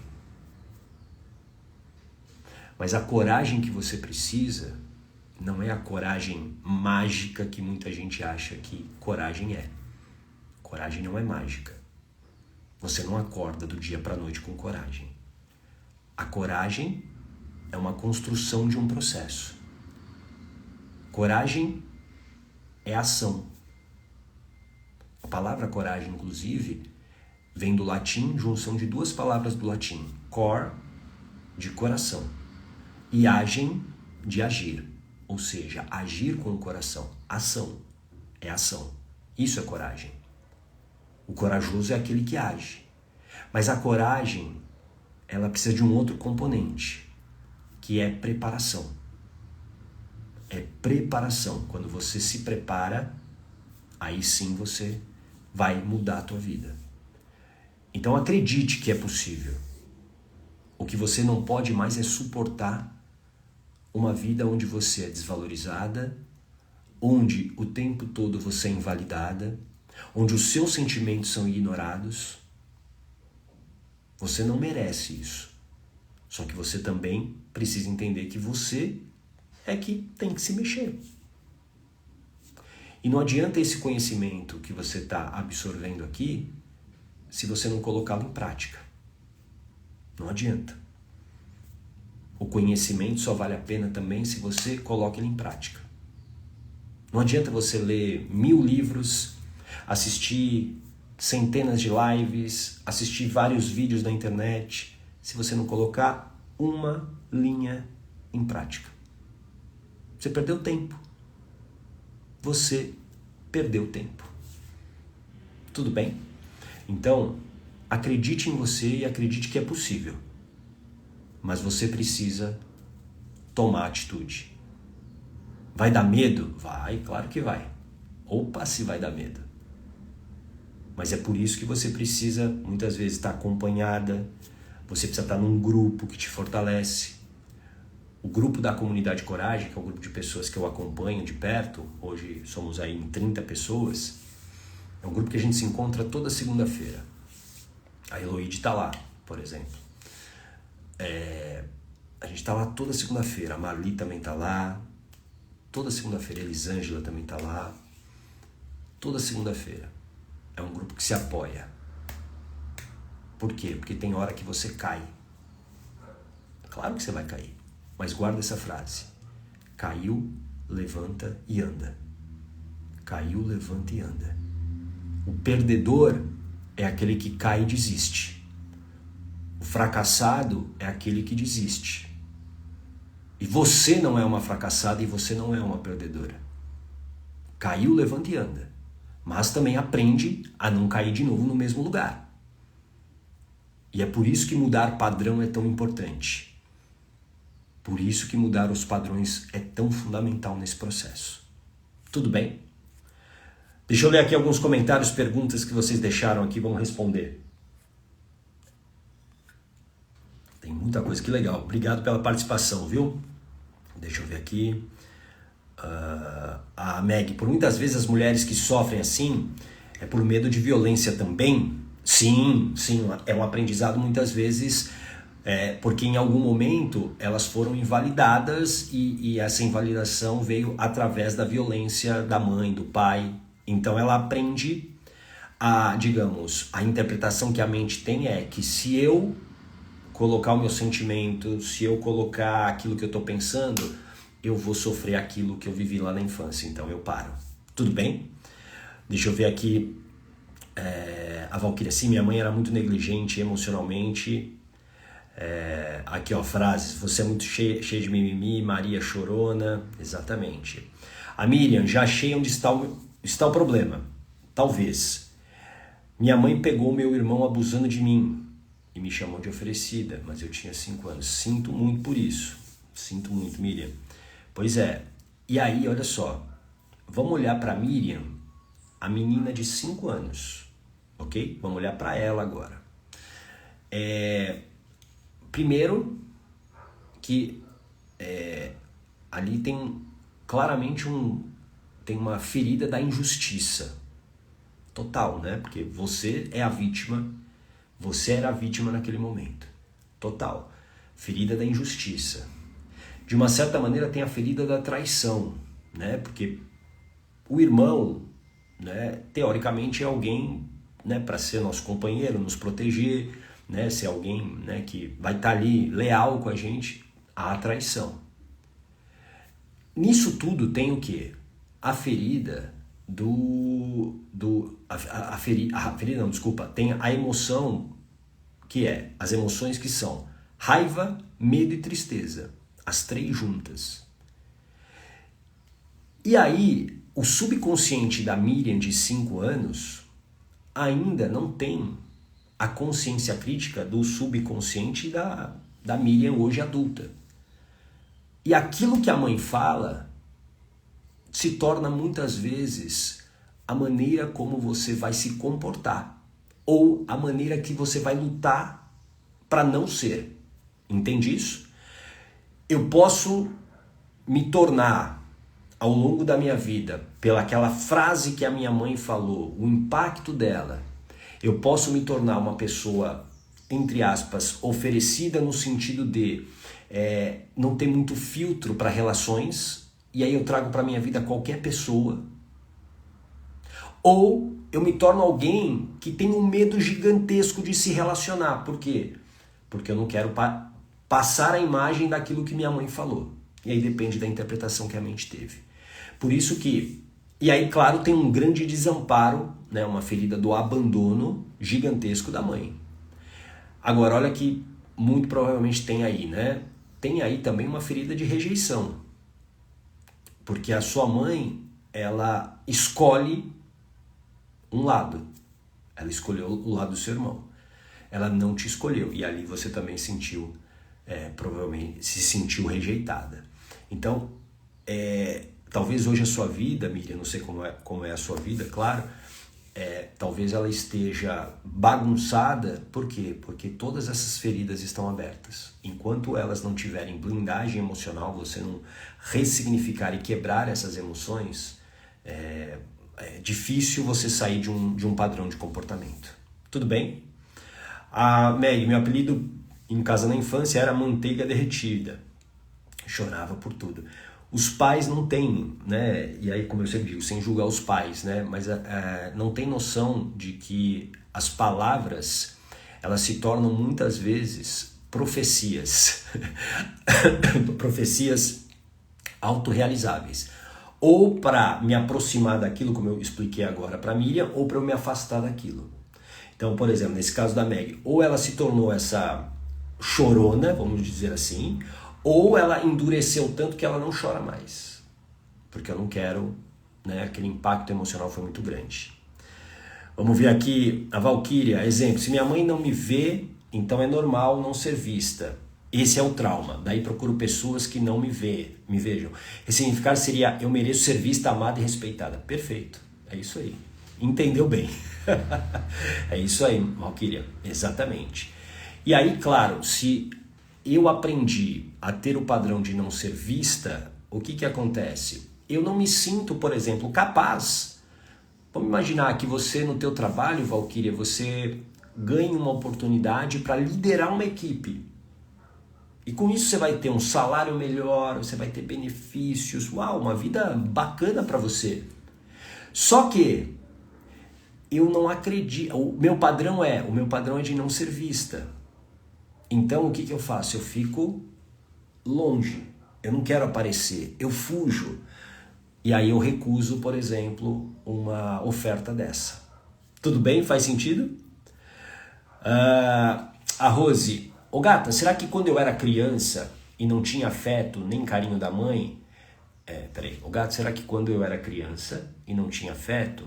Mas a coragem que você precisa não é a coragem mágica que muita gente acha que coragem é. Coragem não é mágica. Você não acorda do dia para a noite com coragem. A coragem é uma construção de um processo. Coragem é ação. A palavra coragem, inclusive, vem do latim, junção de duas palavras do latim. Cor, de coração, e agem, de agir. Ou seja, agir com o coração. Ação. É ação. Isso é coragem. O corajoso é aquele que age. Mas a coragem, ela precisa de um outro componente, que é preparação. É preparação. Quando você se prepara, aí sim você vai mudar a tua vida. Então acredite que é possível. O que você não pode mais é suportar uma vida onde você é desvalorizada, onde o tempo todo você é invalidada, onde os seus sentimentos são ignorados. Você não merece isso. Só que você também precisa entender que você é que tem que se mexer. E não adianta esse conhecimento que você está absorvendo aqui se você não colocá-lo em prática. Não adianta. O conhecimento só vale a pena também se você coloca ele em prática. Não adianta você ler 1000 livros, assistir centenas de lives, assistir vários vídeos na internet, se você não colocar uma linha em prática. Você perdeu tempo. Você perdeu tempo. Tudo bem? Então, acredite em você e acredite que é possível. Mas você precisa tomar atitude. Vai dar medo? Vai, claro que vai. Opa, se vai dar medo. Mas é por isso que você precisa, muitas vezes, estar acompanhada. Você precisa estar num grupo que te fortalece. O grupo da Comunidade Coragem, que é o grupo de pessoas que eu acompanho de perto, hoje somos aí em 30 pessoas, é um grupo que a gente se encontra toda segunda-feira. A Eloide está lá, por exemplo. A gente está lá toda segunda-feira, a Marli também está lá, toda segunda-feira, a Elisângela também está lá, toda segunda-feira. É um grupo que se apoia. Por quê? Porque tem hora que você cai. Claro que você vai cair, mas guarda essa frase. Caiu, levanta e anda. Caiu, levanta e anda. O perdedor é aquele que cai e desiste. O fracassado é aquele que desiste. E você não é uma fracassada e você não é uma perdedora. Caiu, levanta e anda. Mas também aprende a não cair de novo no mesmo lugar. E é por isso que mudar padrão é tão importante. Por isso que mudar os padrões é tão fundamental nesse processo. Tudo bem? Deixa eu ler aqui alguns comentários, perguntas que vocês deixaram aqui, vamos responder. Tem muita coisa, que legal. Obrigado pela participação, viu? Deixa eu ver aqui. A Meg, por muitas vezes as mulheres que sofrem assim é por medo de violência também. Sim, é um aprendizado muitas vezes, porque em algum momento elas foram invalidadas e essa invalidação veio através da violência da mãe, do pai. Então ela aprende digamos, a interpretação que a mente tem é que se eu colocar o meu sentimento, se eu colocar aquilo que eu estou pensando, eu vou sofrer aquilo que eu vivi lá na infância, então eu paro. Tudo bem? Deixa eu ver aqui. A Valquíria, sim, minha mãe era muito negligente emocionalmente. Aqui, ó, frases. Você é muito cheia de mimimi, Maria chorona. Exatamente. A Miriam, já achei onde está o problema. Talvez. Minha mãe pegou meu irmão abusando de mim e me chamou de oferecida, mas eu tinha 5 anos. Sinto muito por isso. Sinto muito, Miriam. Pois é. E aí, olha só. Vamos olhar para Miriam, a menina de 5 anos. Ok? Vamos olhar para ela agora. Primeiro, que ali tem claramente tem uma ferida da injustiça. Total, né? Porque você é a vítima, você era a vítima naquele momento. Total. Ferida da injustiça. De uma certa maneira tem a ferida da traição, né? Porque o irmão, né, teoricamente é alguém, né, para ser nosso companheiro, nos proteger, né, ser alguém, né, que vai estar ali leal com a gente. A traição. Nisso tudo tem o quê? A ferida tem a emoção que as emoções que são raiva, medo e tristeza, as 3 juntas. E aí, o subconsciente da Miriam de 5 anos ainda não tem a consciência crítica do subconsciente da Miriam hoje adulta. E aquilo que a mãe fala se torna muitas vezes a maneira como você vai se comportar ou a maneira que você vai lutar para não ser. Entende isso? Eu posso me tornar, ao longo da minha vida, pelaquela frase que a minha mãe falou, o impacto dela, eu posso me tornar uma pessoa, entre aspas, oferecida no sentido de não ter muito filtro para relações, e aí eu trago para minha vida qualquer pessoa. Ou eu me torno alguém que tem um medo gigantesco de se relacionar. Por quê? Porque eu não quero passar a imagem daquilo que minha mãe falou. E aí depende da interpretação que a mente teve. Por isso que... E aí, claro, tem um grande desamparo, né, uma ferida do abandono gigantesco da mãe. Agora, olha que muito provavelmente tem aí, né? Tem aí também uma ferida de rejeição. Porque a sua mãe, ela escolhe um lado. Ela escolheu o lado do seu irmão. Ela não te escolheu. E ali você também sentiu, provavelmente, se sentiu rejeitada. Então, talvez hoje a sua vida, Miriam, não sei como é a sua vida, claro, talvez ela esteja bagunçada. Por quê? Porque todas essas feridas estão abertas. Enquanto elas não tiverem blindagem emocional, você não ressignificar e quebrar essas emoções, é difícil você sair de um padrão de comportamento. Tudo bem? Meg, meu apelido em casa na infância era manteiga derretida. Chorava por tudo. Os pais não têm, né? E aí, como eu sempre digo, sem julgar os pais, né? Mas não tem noção de que as palavras, elas se tornam muitas vezes profecias. Profecias autorrealizáveis. Ou para me aproximar daquilo, como eu expliquei agora para a Miriam, ou para eu me afastar daquilo. Então, por exemplo, nesse caso da Meg, ou ela se tornou essa chorona, vamos dizer assim, ou ela endureceu tanto que ela não chora mais. Porque eu não quero, né? Aquele impacto emocional foi muito grande. Vamos ver aqui a Valquíria, exemplo, se minha mãe não me vê, então é normal não ser vista. Esse é o trauma. Daí procuro pessoas que não me vejam. Ressignificar seria eu mereço ser vista, amada e respeitada. Perfeito. É isso aí. Entendeu bem. É isso aí, Valquíria. Exatamente. E aí, claro, se eu aprendi a ter o padrão de não ser vista, o que acontece? Eu não me sinto, por exemplo, capaz. Vamos imaginar que você, no teu trabalho, Valquíria, você ganha uma oportunidade para liderar uma equipe. E com isso você vai ter um salário melhor, você vai ter benefícios, uau, uma vida bacana para você. Só que eu não acredito, o meu padrão é de não ser vista. Então o que eu faço? Eu fico longe, eu não quero aparecer, eu fujo. E aí eu recuso, por exemplo, uma oferta dessa. Tudo bem? Faz sentido? A Rose, gata, será que quando eu era criança e não tinha afeto nem carinho da mãe... gato, será que quando eu era criança e não tinha afeto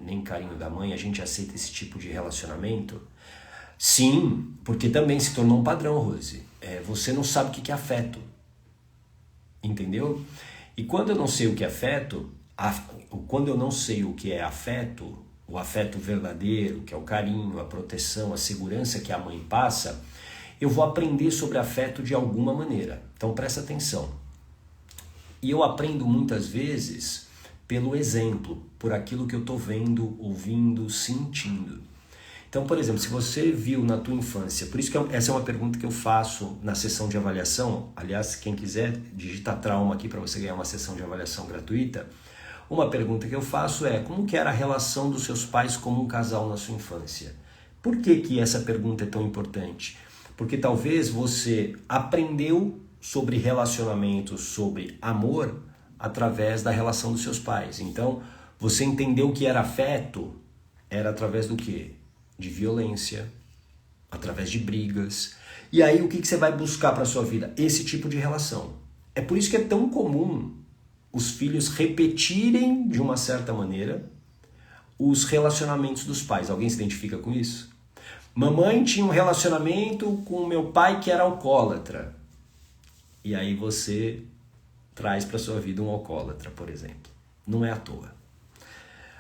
nem carinho da mãe, a gente aceita esse tipo de relacionamento? Sim, porque também se tornou um padrão, Rose. Você não sabe o que é afeto. Entendeu? E quando eu não sei o que é afeto, quando eu não sei o que é afeto, o afeto verdadeiro, que é o carinho, a proteção, a segurança que a mãe passa, eu vou aprender sobre afeto de alguma maneira. Então presta atenção. E eu aprendo muitas vezes pelo exemplo, por aquilo que eu estou vendo, ouvindo, sentindo. Então, por exemplo, se você viu na tua infância, por isso que essa é uma pergunta que eu faço na sessão de avaliação, aliás, quem quiser, digita trauma aqui para você ganhar uma sessão de avaliação gratuita. Uma pergunta que eu faço é, como que era a relação dos seus pais como um casal na sua infância? Por que essa pergunta é tão importante? Porque talvez você aprendeu sobre relacionamentos, sobre amor, através da relação dos seus pais. Então, você entendeu que era afeto, era através do quê? De violência, através de brigas. E aí, o que você vai buscar para a sua vida? Esse tipo de relação. É por isso que é tão comum os filhos repetirem, de uma certa maneira, os relacionamentos dos pais. Alguém se identifica com isso? Mamãe tinha um relacionamento com meu pai que era alcoólatra. E aí você traz para sua vida um alcoólatra, por exemplo. Não é à toa.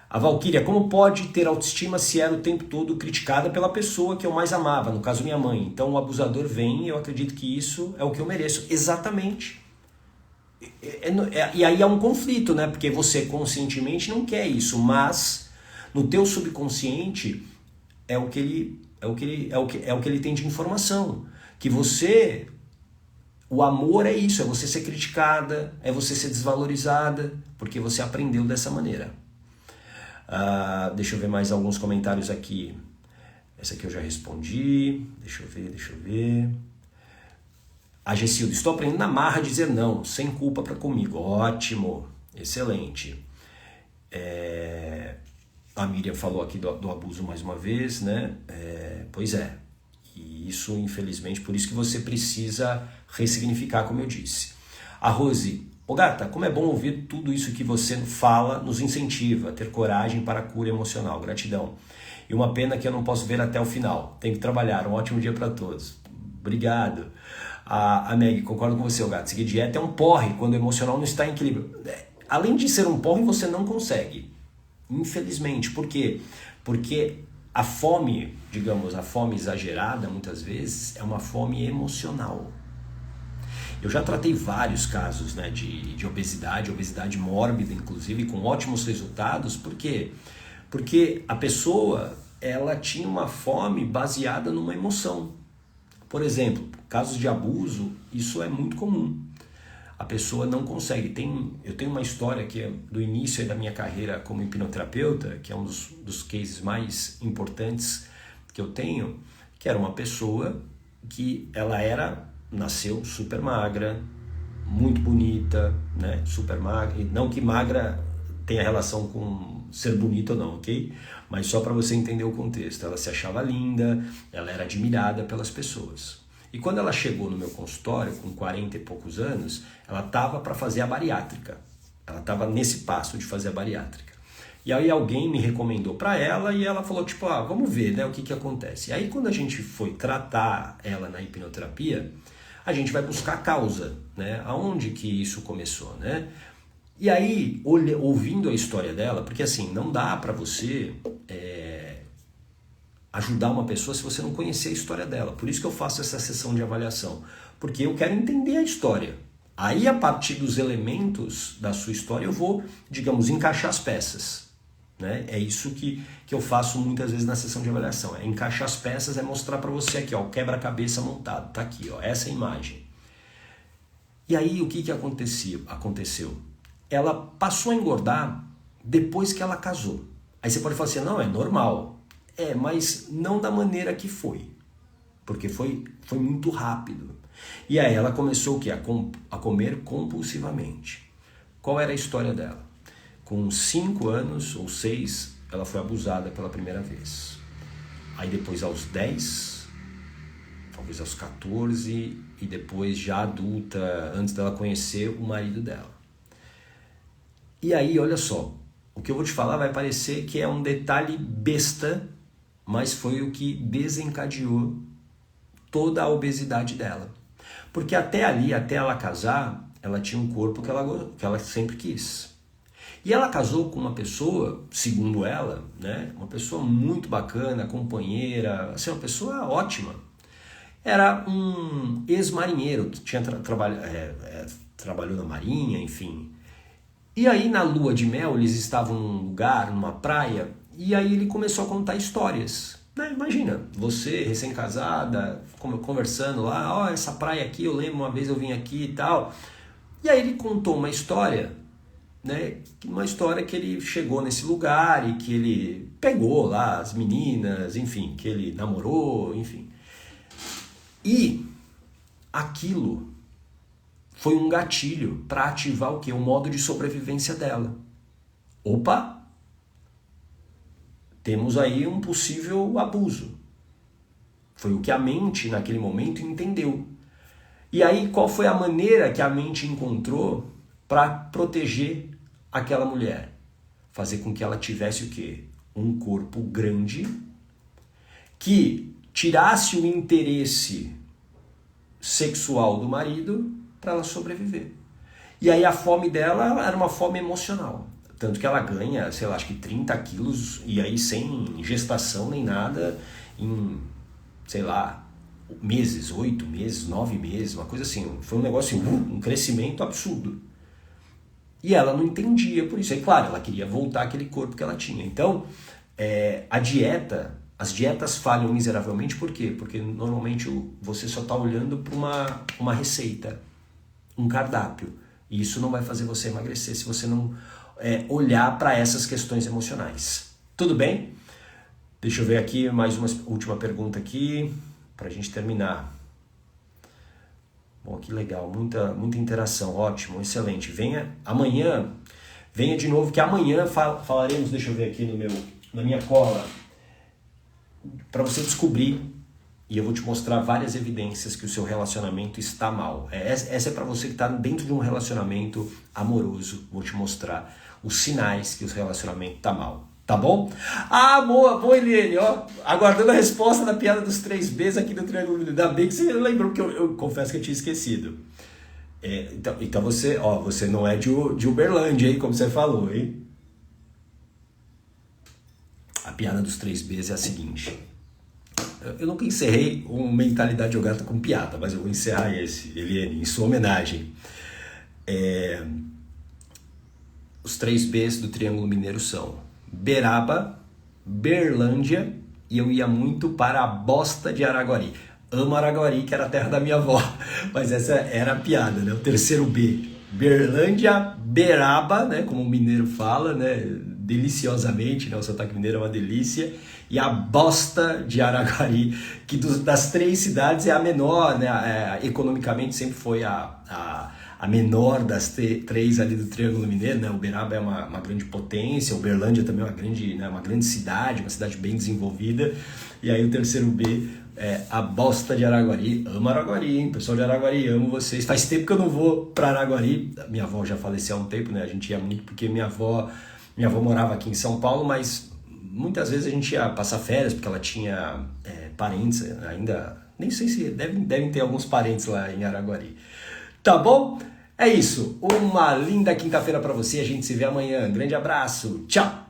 A Valquíria, como pode ter autoestima se era o tempo todo criticada pela pessoa que eu mais amava, no caso minha mãe? Então o abusador vem e eu acredito que isso é o que eu mereço. Exatamente. E aí é um conflito, né? Porque você conscientemente não quer isso, mas no teu subconsciente é o que ele tem de informação. Que você... O amor é isso, é você ser criticada, é você ser desvalorizada, porque você aprendeu dessa maneira. Deixa eu ver mais alguns comentários aqui. Essa aqui eu já respondi. Deixa eu ver. A Gessilda, estou aprendendo na marra a dizer não, sem culpa para comigo. Ótimo, excelente. A Miriam falou aqui do abuso mais uma vez, né? Pois é. E isso, infelizmente, por isso que você precisa ressignificar, como eu disse. A Rose, gata, como é bom ouvir tudo isso que você fala, nos incentiva a ter coragem para a cura emocional. Gratidão. E uma pena que eu não posso ver até o final. Tenho que trabalhar. Um ótimo dia para todos. Obrigado. A Meg, concordo com você, gato. Seguir dieta é um porre quando o emocional não está em equilíbrio. Além de ser um porre, você não consegue. Infelizmente. Por quê? Porque a fome, digamos, a fome exagerada, muitas vezes, é uma fome emocional. Eu já tratei vários casos, né, de obesidade mórbida, inclusive, com ótimos resultados. Por quê? Porque a pessoa, ela tinha uma fome baseada numa emoção. Por exemplo, casos de abuso, isso é muito comum. A pessoa não consegue. Eu tenho uma história que é do início da minha carreira como hipnoterapeuta, que é um dos cases mais importantes que eu tenho, que era uma pessoa que ela nasceu super magra, muito bonita, né? Super magra. E não que magra tenha relação com ser bonita ou não, ok? Mas só para você entender o contexto. Ela se achava linda, ela era admirada pelas pessoas. E quando ela chegou no meu consultório, com 40 e poucos anos, ela estava para fazer a bariátrica. Ela estava nesse passo de fazer a bariátrica. E aí alguém me recomendou para ela e ela falou, tipo, vamos ver, né, o que acontece. E aí quando a gente foi tratar ela na hipnoterapia, a gente vai buscar a causa, né, aonde que isso começou, né? E aí, ouvindo a história dela, porque assim, não dá para você ajudar uma pessoa se você não conhecer a história dela. Por isso que eu faço essa sessão de avaliação. Porque eu quero entender a história. Aí, a partir dos elementos da sua história, eu vou, digamos, encaixar as peças. Né? É isso que eu faço muitas vezes na sessão de avaliação. É encaixar as peças, é mostrar para você aqui, ó, o quebra-cabeça montado. Tá aqui, ó, essa é a imagem. E aí, o que aconteceu? Ela passou a engordar depois que ela casou. Aí você pode falar assim, não, é normal. Mas não da maneira que foi. Porque foi muito rápido. E aí ela começou o quê? A comer compulsivamente. Qual era a história dela? Com 5 anos ou 6, ela foi abusada pela primeira vez. Aí depois aos 10, talvez aos 14, e depois já adulta, antes dela conhecer o marido dela. E aí, olha só, o que eu vou te falar vai parecer que é um detalhe besta, mas foi o que desencadeou toda a obesidade dela. Porque até ali, até ela casar, ela tinha um corpo que ela sempre quis. E ela casou com uma pessoa, segundo ela, né, uma pessoa muito bacana, companheira, assim, uma pessoa ótima. Era um ex-marinheiro que tinha trabalhou na marinha, enfim. E aí na lua de mel eles estavam num lugar, numa praia, e aí ele começou a contar histórias. Né? Imagina, você recém-casada, conversando lá, essa praia aqui, eu lembro uma vez eu vim aqui e tal. E aí ele contou uma história, né? Uma história que ele chegou nesse lugar e que ele pegou lá as meninas, enfim, que ele namorou, enfim. E aquilo foi um gatilho para ativar o quê? O modo de sobrevivência dela. Opa! Temos aí um possível abuso. Foi o que a mente naquele momento entendeu. E aí qual foi a maneira que a mente encontrou para proteger aquela mulher? Fazer com que ela tivesse o quê? Um corpo grande que tirasse o interesse sexual do marido para ela sobreviver. E aí a fome dela era uma fome emocional. Tanto que ela ganha, sei lá, acho que 30 quilos, e aí sem gestação nem nada, em, sei lá, meses, 8 meses, 9 meses, uma coisa assim. Foi um negócio, um crescimento absurdo. E ela não entendia por isso. Aí, claro, ela queria voltar àquele corpo que ela tinha. Então, as dietas falham miseravelmente, por quê? Porque normalmente você só está olhando para uma receita, um cardápio. E isso não vai fazer você emagrecer se você não olhar para essas questões emocionais. Tudo bem? Deixa eu ver aqui mais uma última pergunta aqui para a gente terminar. Bom, que legal, muita interação, ótimo, excelente. Amanhã de novo, que amanhã falaremos, deixa eu ver aqui na minha cola, para você descobrir, e eu vou te mostrar várias evidências que o seu relacionamento está mal. Essa é para você que está dentro de um relacionamento amoroso, vou te mostrar os sinais que o relacionamento está mal. Tá bom? Boa, Eliane, ó, aguardando a resposta da piada dos 3 Bs aqui do Triângulo. Ainda bem que você lembrou, porque eu confesso que eu tinha esquecido. Então você não é de Uberlândia, hein, como você falou, hein? piada dos 3Bs é a seguinte. Eu nunca encerrei um Mentalidade Jogata com piada, mas eu vou encerrar esse, Eliane, em sua homenagem. Os 3Bs do Triângulo Mineiro são Beraba, Berlândia e eu ia muito para a bosta de Araguari. Amo Araguari, que era a terra da minha avó, mas essa era a piada, né? O terceiro B, Berlândia, Beraba, né? Como o mineiro fala, né? Deliciosamente, né? O sotaque mineiro é uma delícia. E a bosta de Araguari, que das três cidades é a menor, né? Economicamente sempre foi a menor das três ali do Triângulo Mineiro, né? Uberaba é uma grande potência, Uberlândia também é uma grande cidade, uma cidade bem desenvolvida. E aí o terceiro B é a bosta de Araguari. Amo Araguari, hein? Pessoal de Araguari, amo vocês. Faz tempo que eu não vou para Araguari. Minha avó já faleceu há um tempo, né? A gente ia muito porque minha avó morava aqui em São Paulo, mas muitas vezes a gente ia passar férias porque ela tinha parentes ainda. Nem sei se devem ter alguns parentes lá em Araguari. Tá bom? É isso. Uma linda quinta-feira para você. A gente se vê amanhã. Grande abraço. Tchau!